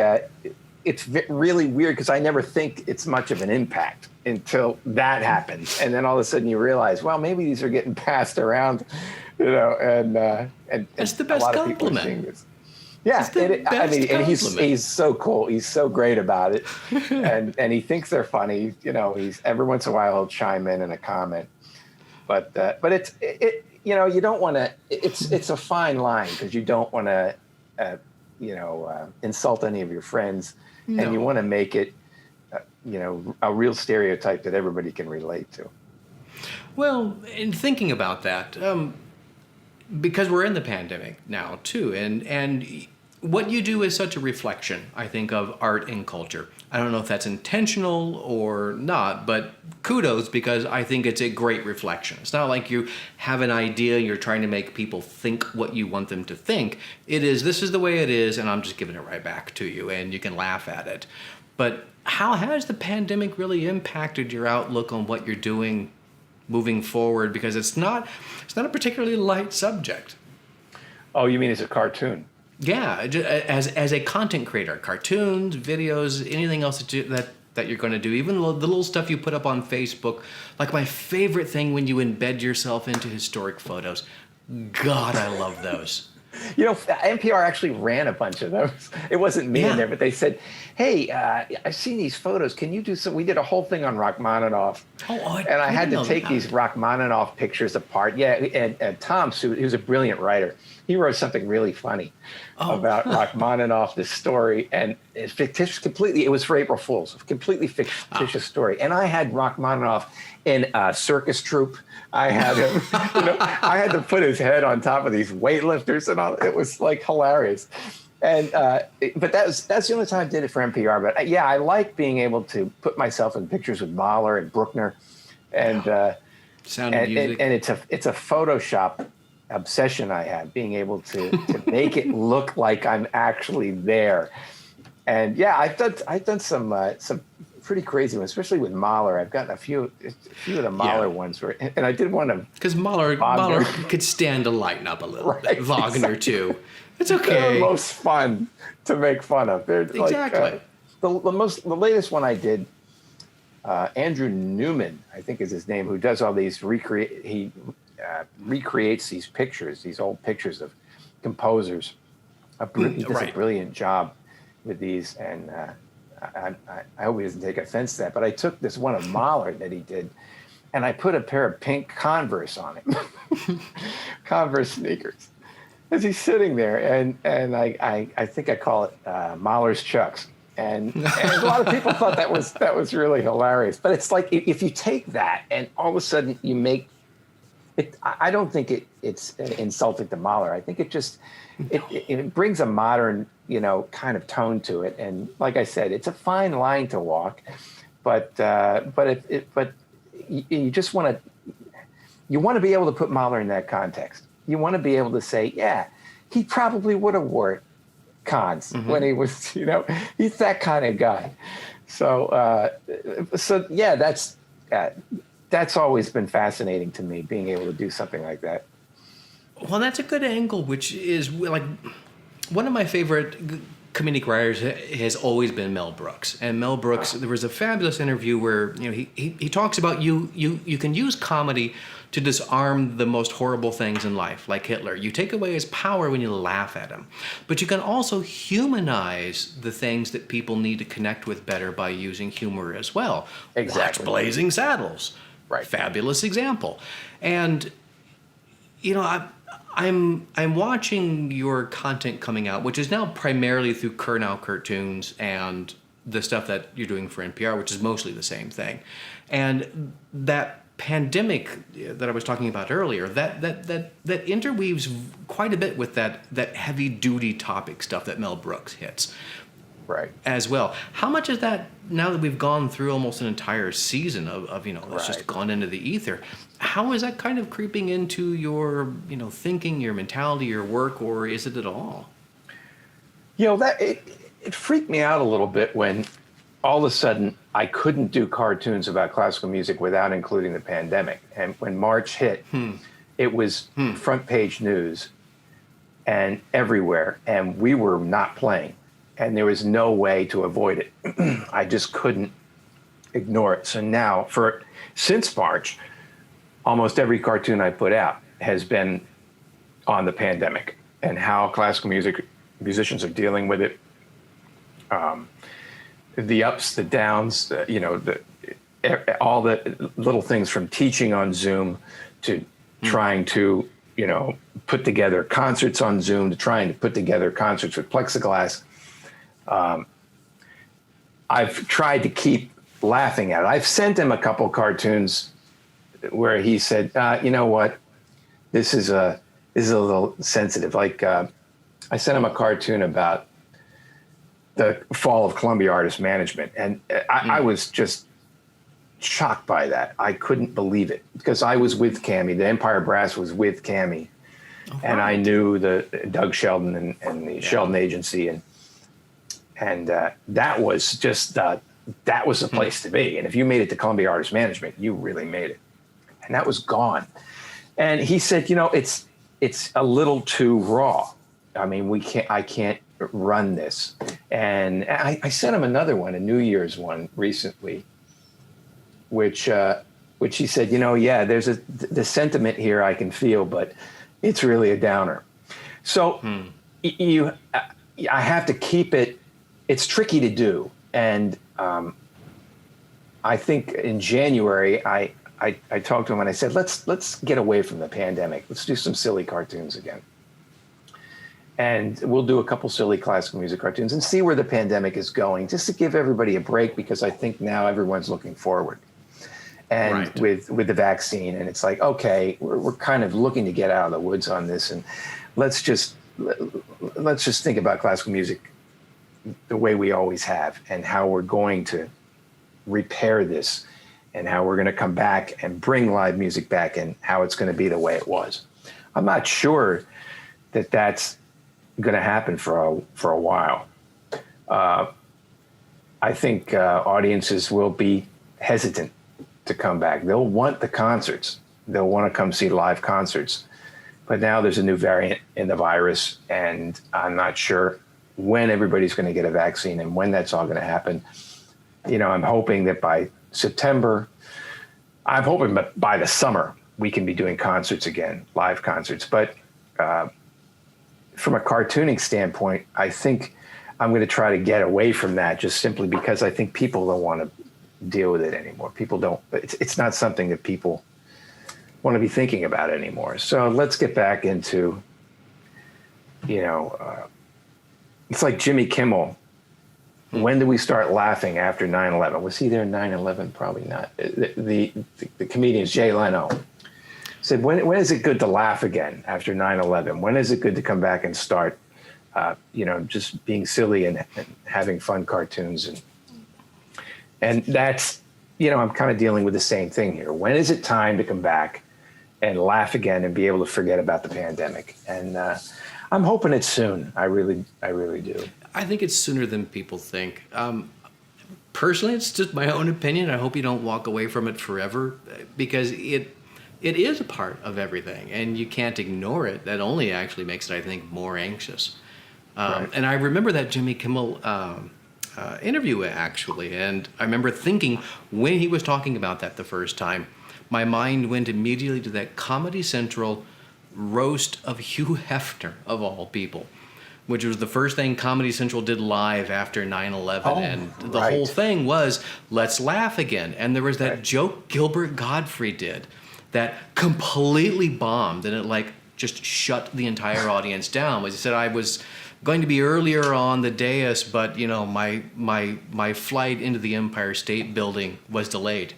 weird because I never think it's much of an impact until that happens, and then all of a sudden you realize, well, maybe these are getting passed around, you know, and that's the best a lot of people are seeing this. Yeah, I mean, and he's so cool. He's so great about it, and he thinks they're funny. You know, he's every once in a while he'll chime in a comment, but it's you know, you don't want to. It's a fine line because you don't want to insult any of your friends, and you want to make it a real stereotype that everybody can relate to. Well, in thinking about that, because we're in the pandemic now too, and what you do is such a reflection, I think, of art and culture. I don't know if that's intentional or not, but kudos, because I think it's a great reflection. It's not like you have an idea, you're trying to make people think what you want them to think. This is the way it is, and I'm just giving it right back to you, and you can laugh at it. But how has the pandemic really impacted your outlook on what you're doing moving forward? Because it's not a particularly light subject. Oh, you mean as a cartoon? Yeah, as a content creator, cartoons, videos, anything else that you're going to do, even the little stuff you put up on Facebook. Like my favorite thing when you embed yourself into historic photos. God, I love those. You know, NPR actually ran a bunch of those. It wasn't me in there, but they said, hey, I've seen these photos. Can you do some? We did a whole thing on Rachmaninoff. And I had to take these Rachmaninoff pictures apart. Yeah, and Tom, who's a brilliant writer, he wrote something really funny about Rachmaninoff, this story. And it's fictitious completely. It was for April Fools, a completely fictitious story. And I had Rachmaninoff in a circus troupe. I had him, I had to put his head on top of these weightlifters and all. It was like hilarious. And but that's the only time I did it for NPR. But yeah, I like being able to put myself in pictures with Mahler and Bruckner, and Sound of Music. And it's a Photoshop obsession I have, being able to make it look like I'm actually there. And yeah, I've done some pretty crazy ones, especially with Mahler. I've gotten a few of the Mahler ones and I did one of because Mahler could stand to lighten up a little bit. Wagner too. It's okay. They're the most fun to make fun of. They're exactly. The latest one I did, Andrew Newman, I think is his name, who does all these recreates these pictures, these old pictures of composers. He does a brilliant job with these, and I hope he doesn't take offense to that. But I took this one of Mahler that he did, and I put a pair of pink Converse on it, Converse sneakers, as he's sitting there, and I think I call it Mahler's Chucks. And a lot of people thought that was really hilarious. But it's like if you take that and all of a sudden you make it, I don't think it's insulting to Mahler. I think it brings a modern, kind of tone to it. And like I said, it's a fine line to walk, but you just want to be able to put Mahler in that context. You want to be able to say, yeah, he probably would have wore it cons when he was, he's that kind of guy. So yeah, that's always been fascinating to me, being able to do something like that. Well, that's a good angle, which is like one of my favorite comedic writers has always been Mel Brooks. And Mel Brooks, there was a fabulous interview where he talks about you can use comedy to disarm the most horrible things in life, like Hitler. You take away his power when you laugh at him. But you can also humanize the things that people need to connect with better by using humor as well. Exactly. Watch Blazing Saddles. Right. Fabulous example. And, I'm watching your content coming out, which is now primarily through Curnow cartoons and the stuff that you're doing for NPR, which is mostly the same thing. And that pandemic that I was talking about earlier, that interweaves quite a bit with that heavy duty topic stuff that Mel Brooks hits. Right. As well. How much is that, now that we've gone through almost an entire season of that's just gone into the ether, how is that kind of creeping into your, thinking, your mentality, your work, or is it at all? That it freaked me out a little bit when all of a sudden I couldn't do cartoons about classical music without including the pandemic. And when March hit, it was front page news and everywhere, and we were not playing. And there was no way to avoid it. I just couldn't ignore it. So now, since March, almost every cartoon I put out has been on the pandemic and how classical musicians are dealing with it. The ups, the downs, all the little things from teaching on Zoom to trying to, put together concerts on Zoom to trying to put together concerts with plexiglass. I've tried to keep laughing at it. I've sent him a couple cartoons where he said, you know what, this is a little sensitive. Like I sent him a cartoon about the fall of Columbia Artist Management. And I was just shocked by that. I couldn't believe it because I was with Cammie. The Empire Brass was with Cammie. Oh, and I knew the Doug Sheldon and the Sheldon Agency. And that was just, that was the place to be. And if you made it to Columbia Artist Management, you really made it. And that was gone. And he said, it's a little too raw. I mean, I can't run this. And I sent him another one, a New Year's one recently, which he said, there's the sentiment here I can feel, but it's really a downer. So I have to keep it. It's tricky to do. And I think in January, I talked to him and I said, let's get away from the pandemic. Let's do some silly cartoons again. And we'll do a couple silly classical music cartoons and see where the pandemic is going, just to give everybody a break, because I think now everyone's looking forward. And with the vaccine, and it's like, okay, we're kind of looking to get out of the woods on this, and let's just think about classical music the way we always have, and how we're going to repair this, and how we're going to come back and bring live music back, and how it's going to be the way it was. I'm not sure that that's going to happen for a while. I think audiences will be hesitant to come back. They'll want the concerts. They'll want to come see live concerts. But now there's a new variant in the virus, and I'm not sure when everybody's going to get a vaccine and when that's all going to happen. I'm hoping that by September, I'm hoping that by the summer, we can be doing concerts again, live concerts. But from a cartooning standpoint, I think I'm going to try to get away from that just simply because I think people don't want to deal with it anymore. People don't, it's not something that people want to be thinking about anymore. So let's get back into, it's like Jimmy Kimmel. When do we start laughing after 9/11? Was he there in 9/11? Probably not. The comedian Jay Leno said, when is it good to laugh again after 9/11? When is it good to come back and start, just being silly and having fun cartoons? And that's, I'm kind of dealing with the same thing here. When is it time to come back and laugh again and be able to forget about the pandemic? And I'm hoping it's soon. I really do. I think it's sooner than people think. Personally, it's just my own opinion. I hope you don't walk away from it forever because it is a part of everything, and you can't ignore it. That only actually makes it, I think, more anxious. Right. And I remember that Jimmy Kimmel interview, actually, and I remember thinking when he was talking about that the first time, my mind went immediately to that Comedy Central roast of Hugh Hefner, of all people, which was the first thing Comedy Central did live after 9/11. And the whole thing was, let's laugh again. And there was that joke Gilbert Gottfried did that completely bombed, and it just shut the entire audience down. As he said, I was going to be earlier on the dais, but my flight into the Empire State Building was delayed.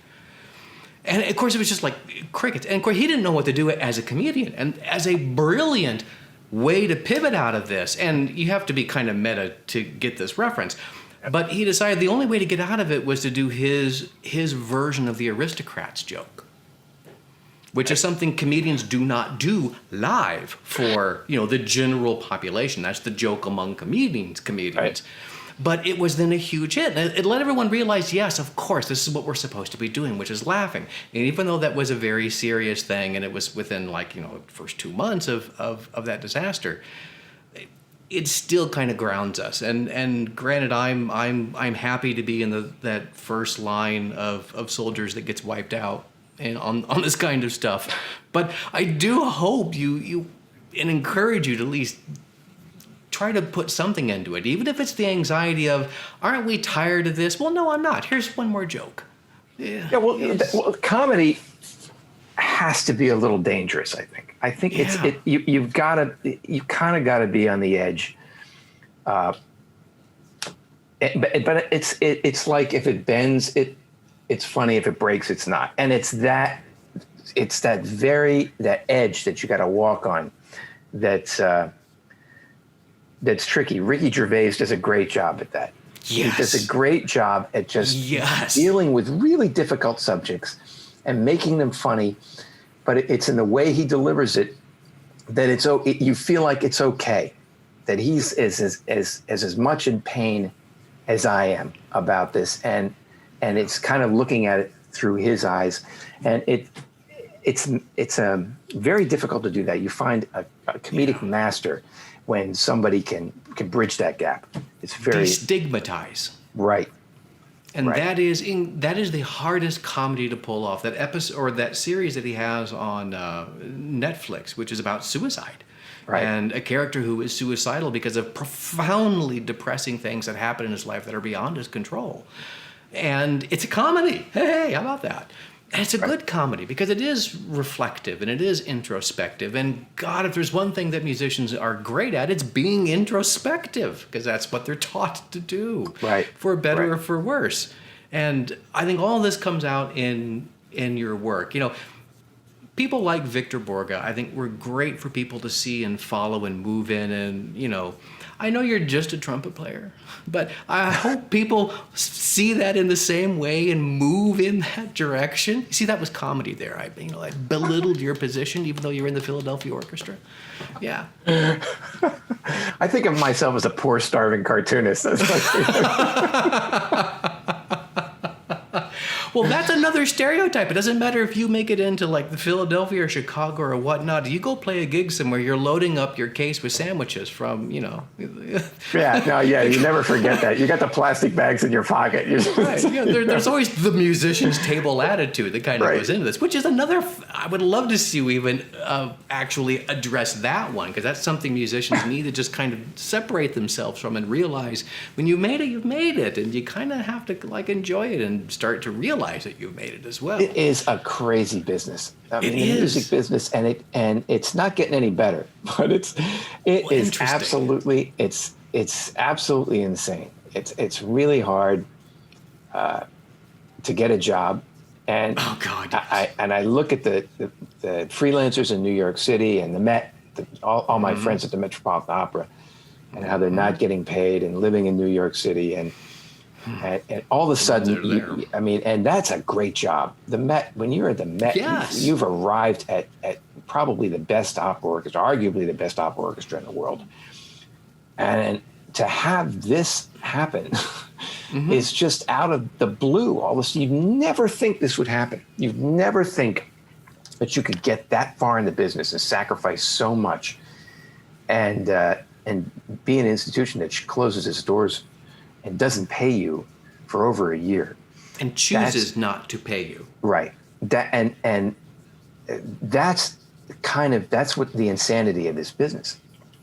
And of course, it was just like crickets. And of course, he didn't know what to do as a comedian. And as a brilliant way to pivot out of this, and you have to be kind of meta to get this reference, but he decided the only way to get out of it was to do his version of the Aristocrats joke, which is something comedians do not do live for the general population. That's the joke among comedians. Right. But it was then a huge hit. And it let everyone realize, yes, of course, this is what we're supposed to be doing, which is laughing. And even though that was a very serious thing, and it was within the first 2 months of that disaster, it still kind of grounds us. And granted, I'm happy to be in that first line of soldiers that gets wiped out and on this kind of stuff. But I do hope you and encourage you to at least try to put something into it, even if it's the anxiety of, aren't we tired of this? Well, no, I'm not. Here's one more joke. Yeah, well, comedy has to be a little dangerous, I think. I think you kind of got to be on the edge. But it's like if it bends, it's funny. If it breaks, it's not. And it's that edge that you got to walk on. That's tricky. Ricky Gervais does a great job at that. Yes. He does a great job at just dealing with really difficult subjects and making them funny, but it's in the way he delivers it that you feel like it's okay, that he's as much in pain as I am about this, and it's kind of looking at it through his eyes, and it's very difficult to do that. You find a comedic master when somebody can bridge that gap. It's very destigmatize. Right. And that is the hardest comedy to pull off. That episode or that series that he has on Netflix, which is about suicide. Right. And a character who is suicidal because of profoundly depressing things that happen in his life that are beyond his control. And it's a comedy. Hey, how about that? And it's a good comedy because it is reflective and it is introspective. And God, if there's one thing that musicians are great at, it's being introspective, because that's what they're taught to do, for better or for worse. And I think all this comes out in your work. People like Victor Borge, I think, were great for people to see and follow and move in. And, I know you're just a trumpet player, but I hope people see that in the same way and move in that direction. See, that was comedy there. I belittled your position, even though you're in the Philadelphia Orchestra. Yeah. I think of myself as a poor, starving cartoonist. Well, that's another stereotype. It doesn't matter if you make it into like the Philadelphia or Chicago or whatnot. You go play a gig somewhere, you're loading up your case with sandwiches from, you never forget that. You got the plastic bags in your pocket. Right. There's always the musician's table attitude that kind of goes into this, which is another. I would love to see you even actually address that one, because that's something musicians need to just kind of separate themselves from and realize when you've made it, you've made it, and you kind of have to like enjoy it and start to realize that you've made it as well. It is a crazy business. I mean, It the is. music business, and it's not getting any better. But it is absolutely absolutely insane. It's really hard to get a job. And Oh God! Yes. I look at the freelancers in New York City and the Met, all my friends at the Metropolitan Opera, and how they're not getting paid and living in New York City, and all of a sudden, and that's a great job. The Met, when you're at the Met, Yes. you've arrived at probably the best opera orchestra, arguably the best opera orchestra in the world, and to have this happen. Is just out of the blue. All this, you'd never think this would happen. You'd never think that you could get that far in the business and sacrifice so much, and be an institution that closes its doors and doesn't pay you for over a year, and chooses not to pay you. right? That's what the insanity of this business.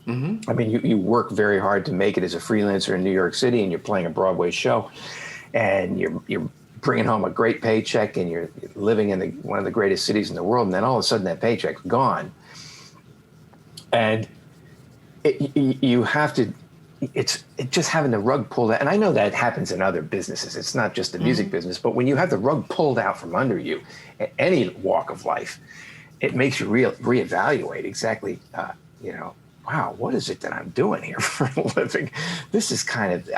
I mean, you work very hard to make it as a freelancer in New York City, and you're playing a Broadway show, and you're bringing home a great paycheck, and you're living in one of the greatest cities in the world, and then all of a sudden that paycheck's gone, and you have to. It's just having the rug pulled out, and I know that happens in other businesses. It's not just the music business, but when you have the rug pulled out from under you, at any walk of life, it makes you reevaluate exactly. Wow, what is it that I'm doing here for a living? This is kind of,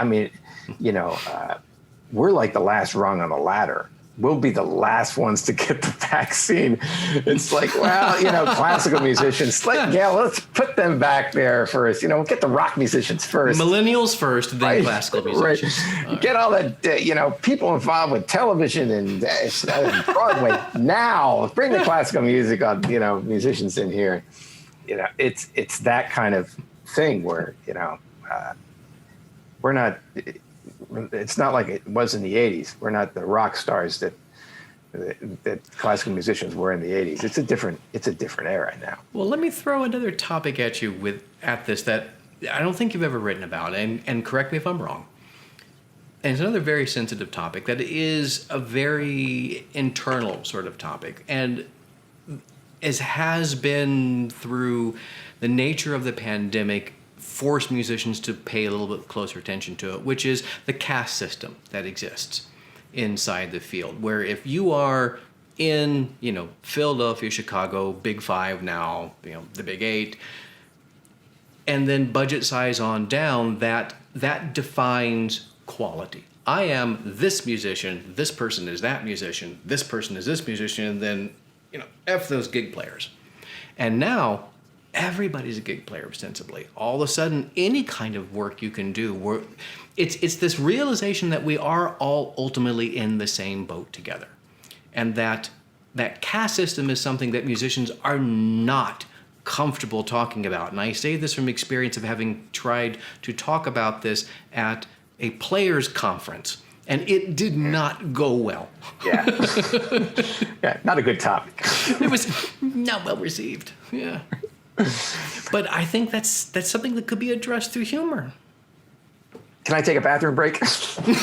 we're like the last rung on the ladder. We'll be the last ones to get the vaccine. It's like, classical musicians, let's put them back there first. Get the rock musicians first. Millennials first, then classical musicians. Right. Get all the people involved with television and Broadway now. Bring the classical music on, musicians in here. It's that kind of thing where, we're not, it's not like it was in the 80s. We're not the rock stars that classical musicians were in the 80s. It's a different era now. Well, let me throw another topic at you at this that I don't think you've ever written about, and correct me if I'm wrong. And it's another very sensitive topic that is a very internal sort of topic, and has been through the nature of the pandemic forced musicians to pay a little bit closer attention to it, which is the caste system that exists inside the field, where if you are in, Philadelphia, Chicago, Big Five now, the Big Eight, and then budget size on down, that defines quality. I am this musician, this person is that musician, this person is this musician, and then F those gig players. And now everybody's a gig player ostensibly. All of a sudden, any kind of work you can do, it's this realization that we are all ultimately in the same boat together. And that caste system is something that musicians are not comfortable talking about. And I say this from experience of having tried to talk about this at a players' conference. And it did not go well. Yeah. Yeah, not a good topic. It was not well received. Yeah. But I think that's something that could be addressed through humor. Can I take a bathroom break? You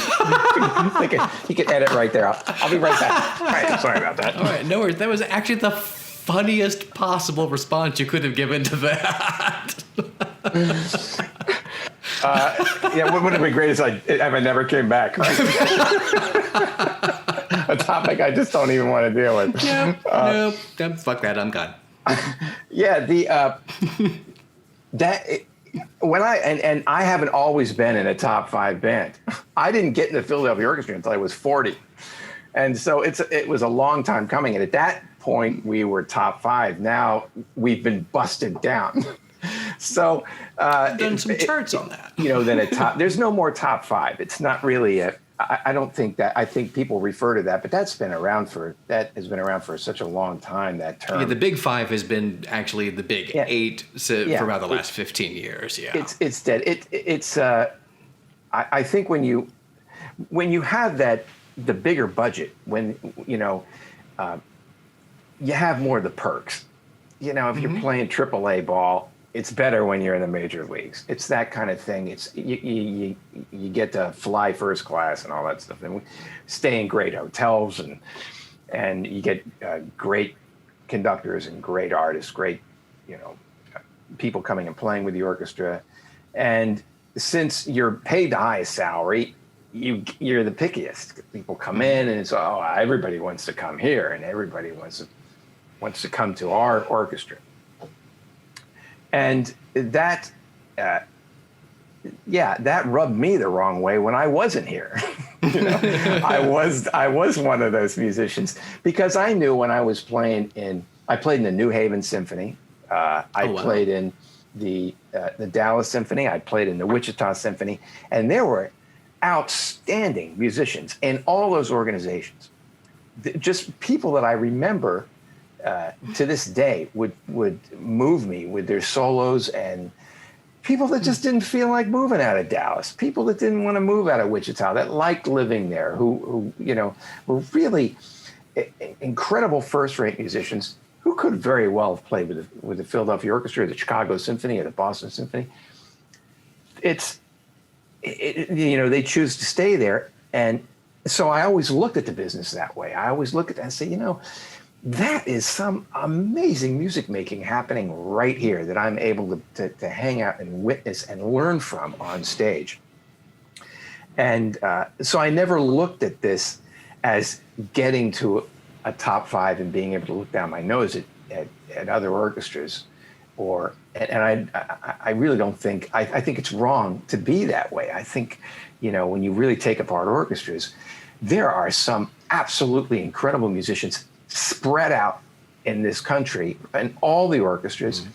can edit right there. I'll be right back. All right, sorry about that. All right, no worries. That was actually the funniest possible response you could have given to that. What would have been great is if I never came back. Right? A topic I just don't even want to deal with. No, fuck that. I'm gone. When I haven't always been in a top 5 band. I didn't get in the Philadelphia Orchestra until I was 40, and so it was a long time coming. And at that point, we were top 5. Now we've been busted down. So I've done some charts on that. Then there's no more top 5. It's not really I don't think that. I think people refer to that, but that has been around for such a long time. That term. Yeah, the Big Five has been actually the Big Eight for about the last 15 years. Yeah, it's dead. I think when you have the bigger budget, when you have more of the perks. If you're playing AAA ball, it's better when you're in the major leagues. It's that kind of thing. It's you get to fly first class and all that stuff, and we stay in great hotels, and you get great conductors and great artists, great people coming and playing with the orchestra. And since you're paid the highest salary, you're the pickiest. People come in and it's everybody wants to come here, and everybody wants to come to our orchestra. And that rubbed me the wrong way when I wasn't here. I was one of those musicians because I knew when I was played in the New Haven Symphony. Played in the Dallas Symphony. I played in the Wichita Symphony, and there were outstanding musicians in all those organizations. Just people that I remember to this day would move me with their solos, and people that just didn't feel like moving out of Dallas, people that didn't want to move out of Wichita, that liked living there, who were really incredible first-rate musicians who could very well have played with the Philadelphia Orchestra, or the Chicago Symphony, or the Boston Symphony. They choose to stay there, and so I always looked at the business that way. I always look at that and say, that is some amazing music making happening right here that I'm able to hang out and witness and learn from on stage. And so I never looked at this as getting to a top five and being able to look down my nose at other orchestras, and I really don't think, I think it's wrong to be that way. I think, when you really take apart orchestras, there are some absolutely incredible musicians spread out in this country and all the orchestras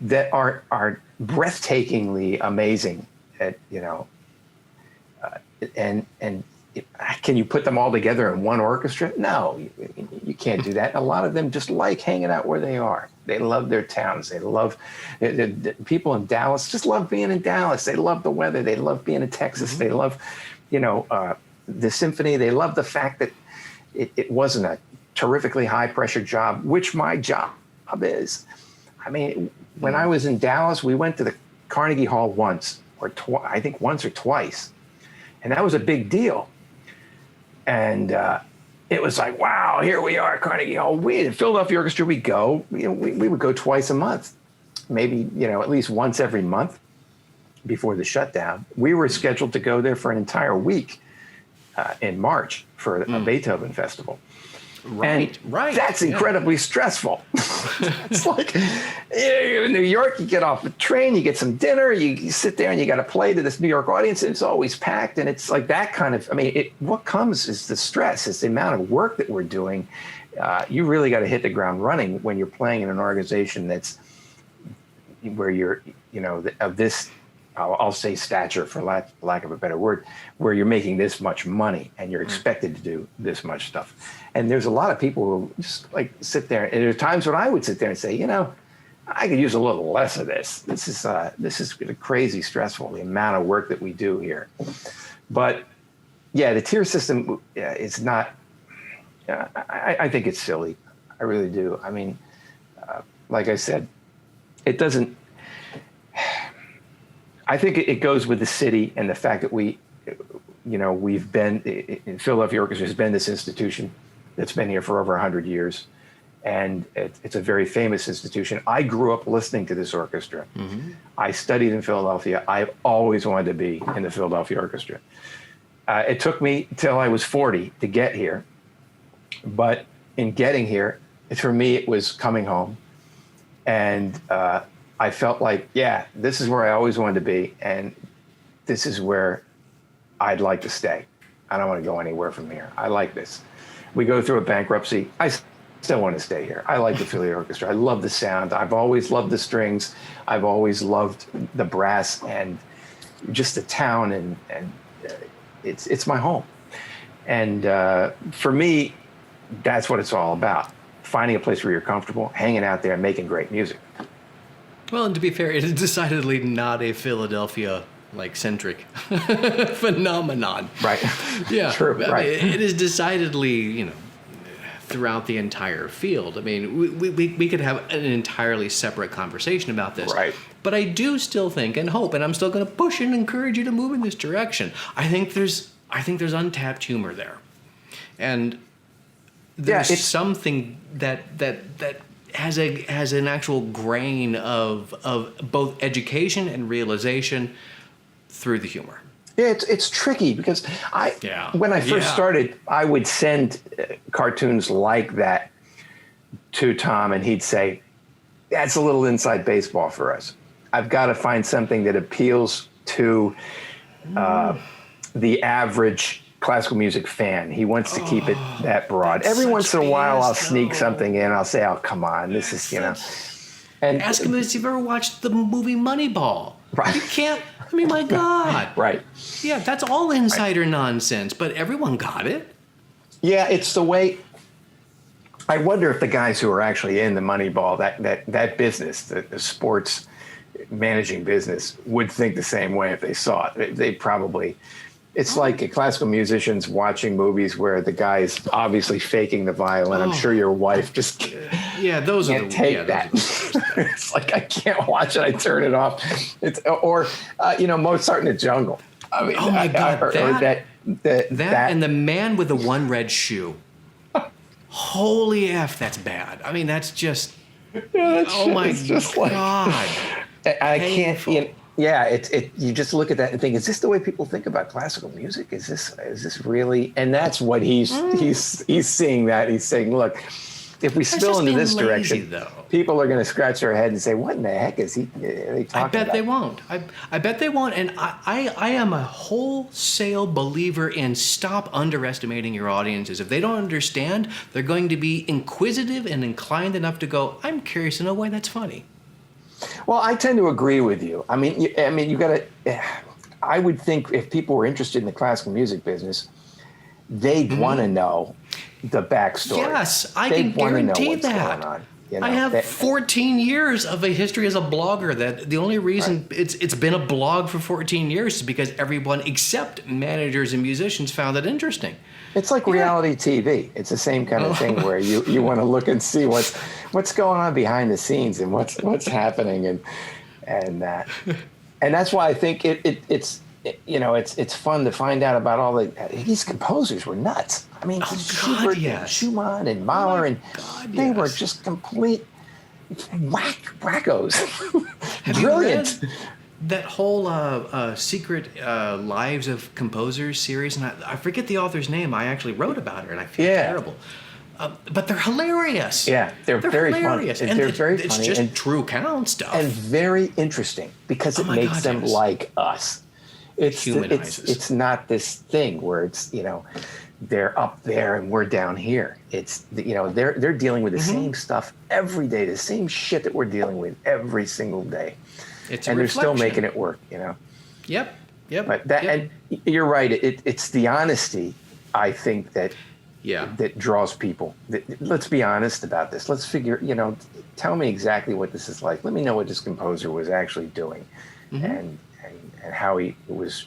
that are breathtakingly amazing at, and can you put them all together in one orchestra? No, you can't do that. A lot of them just like hanging out where they are. They love their towns. They love the people in Dallas. Just love being in Dallas. They love the weather. They love being in Texas. They love, the symphony. They love the fact that it wasn't a terrifically high pressure job, which my job is. I mean, when I was in Dallas, we went to the Carnegie Hall once or twice, and that was a big deal. And it was like, wow, here we are, Carnegie Hall. The Philadelphia Orchestra, we would go twice a month, maybe, at least once every month before the shutdown. We were scheduled to go there for an entire week in March for a Beethoven festival. Right. That's incredibly stressful. It's like in New York, you get off the train, you get some dinner, you sit there and you got to play to this New York audience, and it's always packed. And it's like that kind of, what comes is the stress, it's the amount of work that we're doing. You really got to hit the ground running when you're playing in an organization that's where you're, of this, I'll say stature for lack of a better word, where you're making this much money and you're expected to do this much stuff. And there's a lot of people who just like sit there. And there are times when I would sit there and say, I could use a little less of this. This is crazy stressful, the amount of work that we do here. But yeah, the tier system is not, I think it's silly. I really do. I mean, like I said, it doesn't, I think it goes with the city and the fact that we've been, in Philadelphia Orchestra has been this institution that's been here for over 100 years. And it's a very famous institution. I grew up listening to this orchestra. Mm-hmm. I studied in Philadelphia. I've always wanted to be in the Philadelphia Orchestra. It took me till I was 40 to get here. But in getting here, for me, it was coming home. And I felt like, this is where I always wanted to be. And this is where I'd like to stay. I don't want to go anywhere from here. I like this. We go through a bankruptcy. I still want to stay here. I like the Philly Orchestra. I love the sound. I've always loved the strings. I've always loved the brass and just the town. And it's my home. And for me, that's what it's all about. Finding a place where you're comfortable, hanging out there and making great music. Well, and to be fair, it is decidedly not a Philadelphia centric phenomenon. Right. Yeah. True. Right. It is decidedly, throughout the entire field. I mean, we could have an entirely separate conversation about this. Right. But I do still think and hope, and I'm still going to push and encourage you to move in this direction. I think there's untapped humor there, and there's something that has an actual grain of both education and realization through the humor. Yeah, it's tricky because when I first started, I would send cartoons like that to Tom, and he'd say, "That's a little inside baseball for us. I've got to find something that appeals to the average classical music fan. He wants to keep it that broad. Every once in a while, I'll sneak something in. I'll say, oh, come on, this is, And ask him if you've ever watched the movie Moneyball. Right. You can't, my God. Right. Yeah, that's all insider nonsense, but everyone got it. Yeah, it's the way. I wonder if the guys who are actually in the Moneyball, that business, the sports managing business, would think the same way if they saw it. They probably. It's like classical musicians watching movies where the guy is obviously faking the violin. I'm sure your wife just can't take that. It's like, I can't watch it. I turn it off. Or Mozart in the Jungle. I mean, oh my God, that and the man with the one red shoe. Holy F, that's bad. I mean, that's just. Oh my God. I can't. Yeah, you just look at that and think, is this the way people think about classical music? Is this really? And that's what he's seeing that. He's saying, look, if we spill into this direction, people are going to scratch their head and say, what in the heck are they talking about? I bet they won't. I bet they won't. And I am a wholesale believer in stop underestimating your audiences. If they don't understand, they're going to be inquisitive and inclined enough to go, I'm curious to know why that's funny. Well, I tend to agree with you. I mean, you got to. I would think if people were interested in the classical music business, they'd want to know the backstory. Yes, I can guarantee that. I have 14 years of a history as a blogger. That the only reason it's been a blog for 14 years is because everyone except managers and musicians found it interesting. It's like reality TV. It's the same kind of thing where you want to look and see what's going on behind the scenes and what's happening and that's why I think it's fun to find out about these composers were nuts. I mean, Schubert and Schumann and Mahler and they were just complete wackos. Brilliant. That whole Secret Lives of Composers series, and I forget the author's name. I actually wrote about her, and I feel terrible. But they're hilarious. Yeah, they're very hilarious. funny. And they're very funny. It's just true count stuff. And very interesting because it makes them like us. It's not this thing where it's, they're up there and we're down here. It's, they're dealing with the same stuff every day, the same shit that we're dealing with every single day. And they're still making it work, Yep. But and you're right. It's the honesty, I think, that draws people. Let's be honest about this. Let's figure, tell me exactly what this is like. Let me know what this composer was actually doing, and how he was,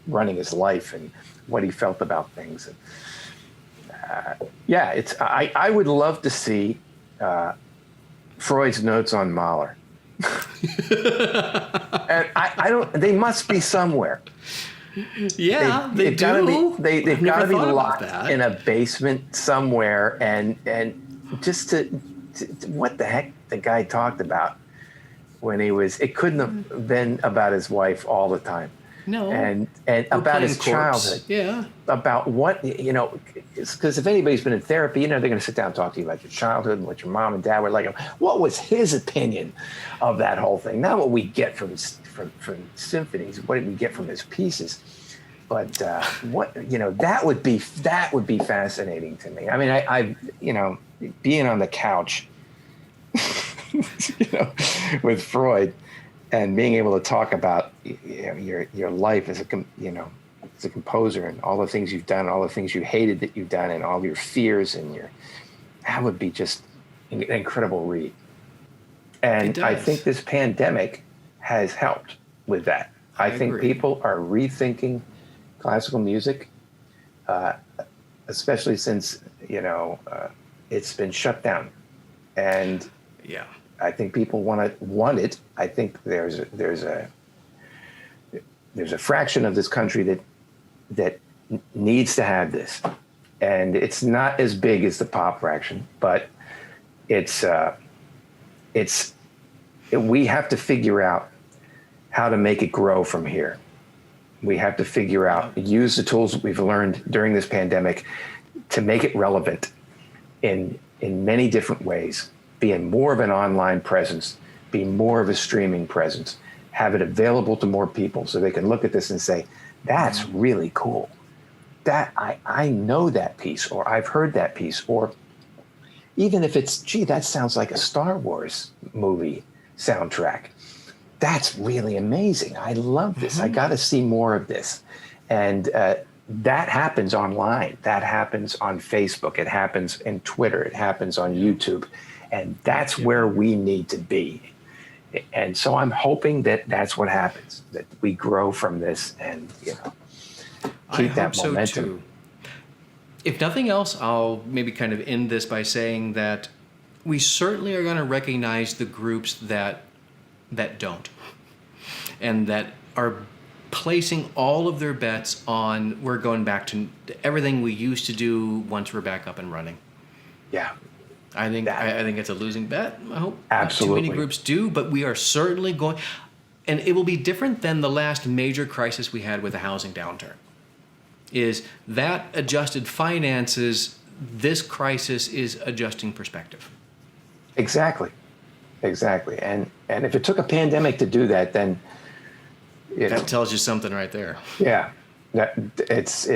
running his life and what he felt about things. And, I would love to see Freud's notes on Mahler. And I don't. They must be somewhere. Yeah, they've got to be. They've got to be locked in a basement somewhere, and just to what the heck the guy talked about when he was. It couldn't have been about his wife all the time. No, and about his childhood. Yeah, about what because if anybody's been in therapy, they're going to sit down and talk to you about your childhood and what your mom and dad were like. What was his opinion of that whole thing? Not what we get from symphonies. What did we get from his pieces? But that would be fascinating to me. I mean, I being on the couch, with Freud. And being able to talk about your life as as a composer, and all the things you've done, all the things you hated that you've done, and all your fears that would be just an incredible read. And I think this pandemic has helped with that. I think people are rethinking classical music, especially since, it's been shut down. And I think people want it. I think there's a fraction of this country that needs to have this. And it's not as big as the pop fraction, but we have to figure out how to make it grow from here. We have to figure out, use the tools that we've learned during this pandemic to make it relevant in many different ways, being more of an online presence, be more of a streaming presence, have it available to more people so they can look at this and say, that's really cool. That I know that piece, or I've heard that piece, or even if it's, that sounds like a Star Wars movie soundtrack. That's really amazing. I love this. I got to see more of this. And that happens online. That happens on Facebook. It happens in Twitter. It happens on YouTube. And that's where we need to be. And so I'm hoping that that's what happens, that we grow from this and, keep that momentum. So too. If nothing else, I'll maybe kind of end this by saying that we certainly are going to recognize the groups that don't, and that are placing all of their bets on we're going back to everything we used to do once we're back up and running. Yeah. I think it's a losing bet. I hope absolutely not too many groups do, but we are certainly going, and it will be different than the last major crisis we had with the housing downturn. Is that adjusted finances, this crisis is adjusting perspective. Exactly. And if it took a pandemic to do that, then that tells you something right there. Yeah, it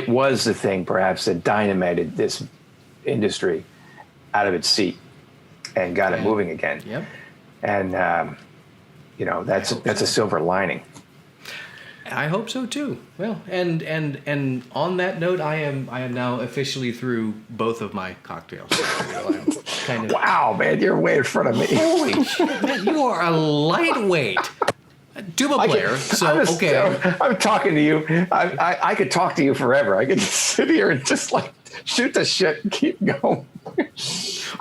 was the thing perhaps that dynamited this industry out of its seat and got it moving again. Yep. And that's a silver lining. I hope so too. Well, and on that note, I am now officially through both of my cocktails. Wow, man, you're way in front of me. Holy shit, man, you are a lightweight tuba player. I'm talking to you. I could talk to you forever. I could just sit here and just shoot the shit and keep going.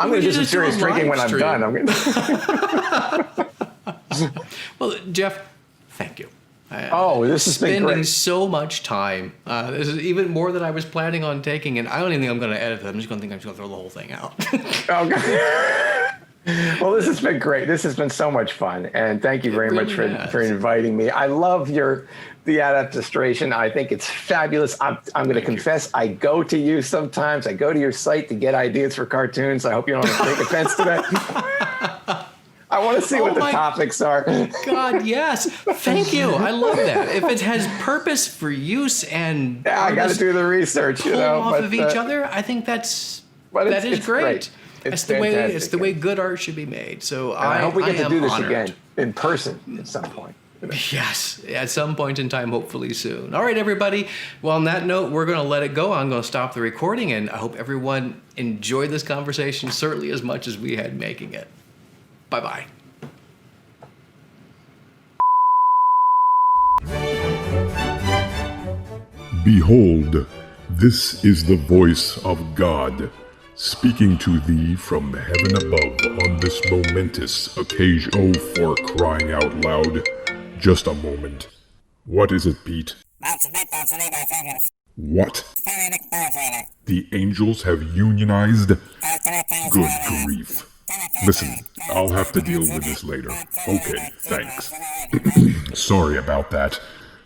I'm going to do some serious drinking when I'm done. Well, Jeff, thank you. This has been great. Spending so much time. This is even more than I was planning on taking, and I don't even think I'm going to edit it. I'm just going to throw the whole thing out. Well, this has been great. This has been so much fun, and thank you very much for inviting me. I love the adaptation. I think it's fabulous. I'm going to confess, I go to you sometimes. I go to your site to get ideas for cartoons. I hope you don't take offense to that. I want to see what the topics are. God, yes. Thank you. I love that. If it has purpose for use and I got to do the research, pull off of each other, I think that is great. It's the way good art should be made. So I hope we get to do this honored. again in person at some point. Yes, at some point in time, hopefully soon. All right, everybody. Well, on that note, we're going to let it go. I'm going to stop the recording, and I hope everyone enjoyed this conversation certainly as much as we had making it. Bye-bye. Behold, this is the voice of God, speaking to thee from heaven above on this momentous occasion. Oh, for crying out loud. Just a moment. What is it, Pete? What? The angels have unionized? Good grief. Listen, I'll have to deal with this later. Okay, thanks. Sorry about that.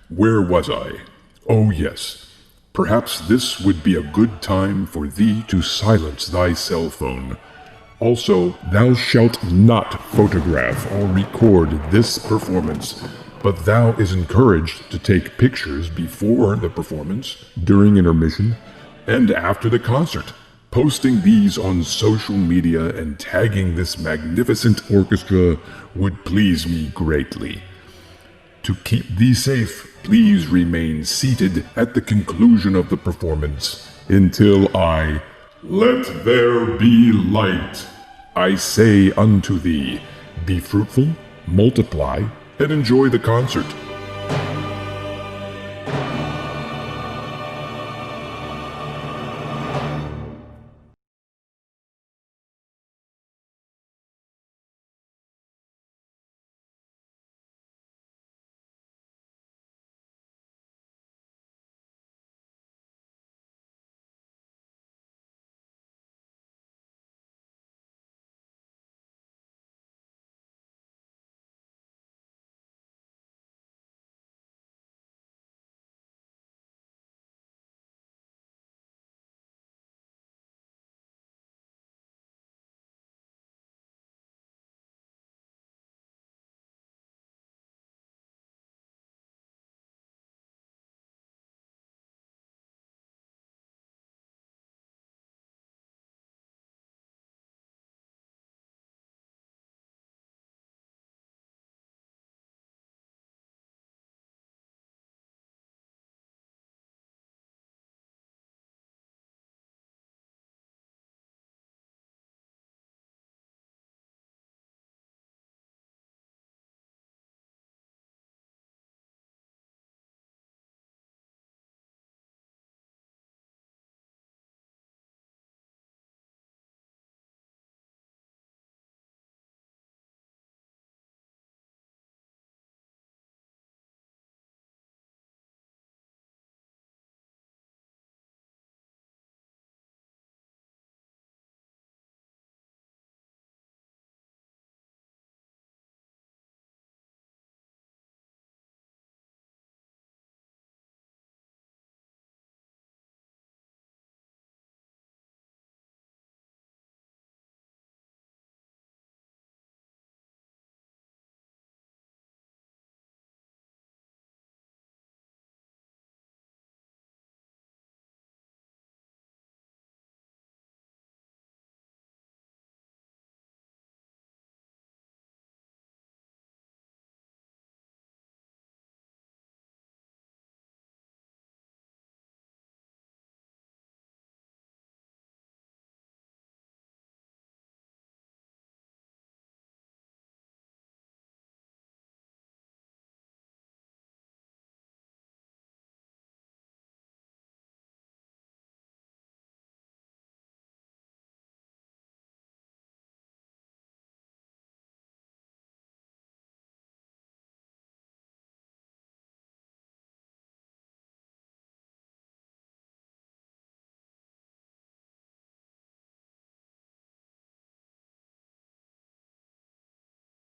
Where was I? Oh, yes. Perhaps this would be a good time for thee to silence thy cell phone. Also, thou shalt not photograph or record this performance, but thou is encouraged to take pictures before the performance, during intermission, and after the concert, posting these on social media and tagging this magnificent orchestra would please me greatly. To keep thee safe, please remain seated at the conclusion of the performance until I let there be light. I say unto thee, be fruitful, multiply, and enjoy the concert.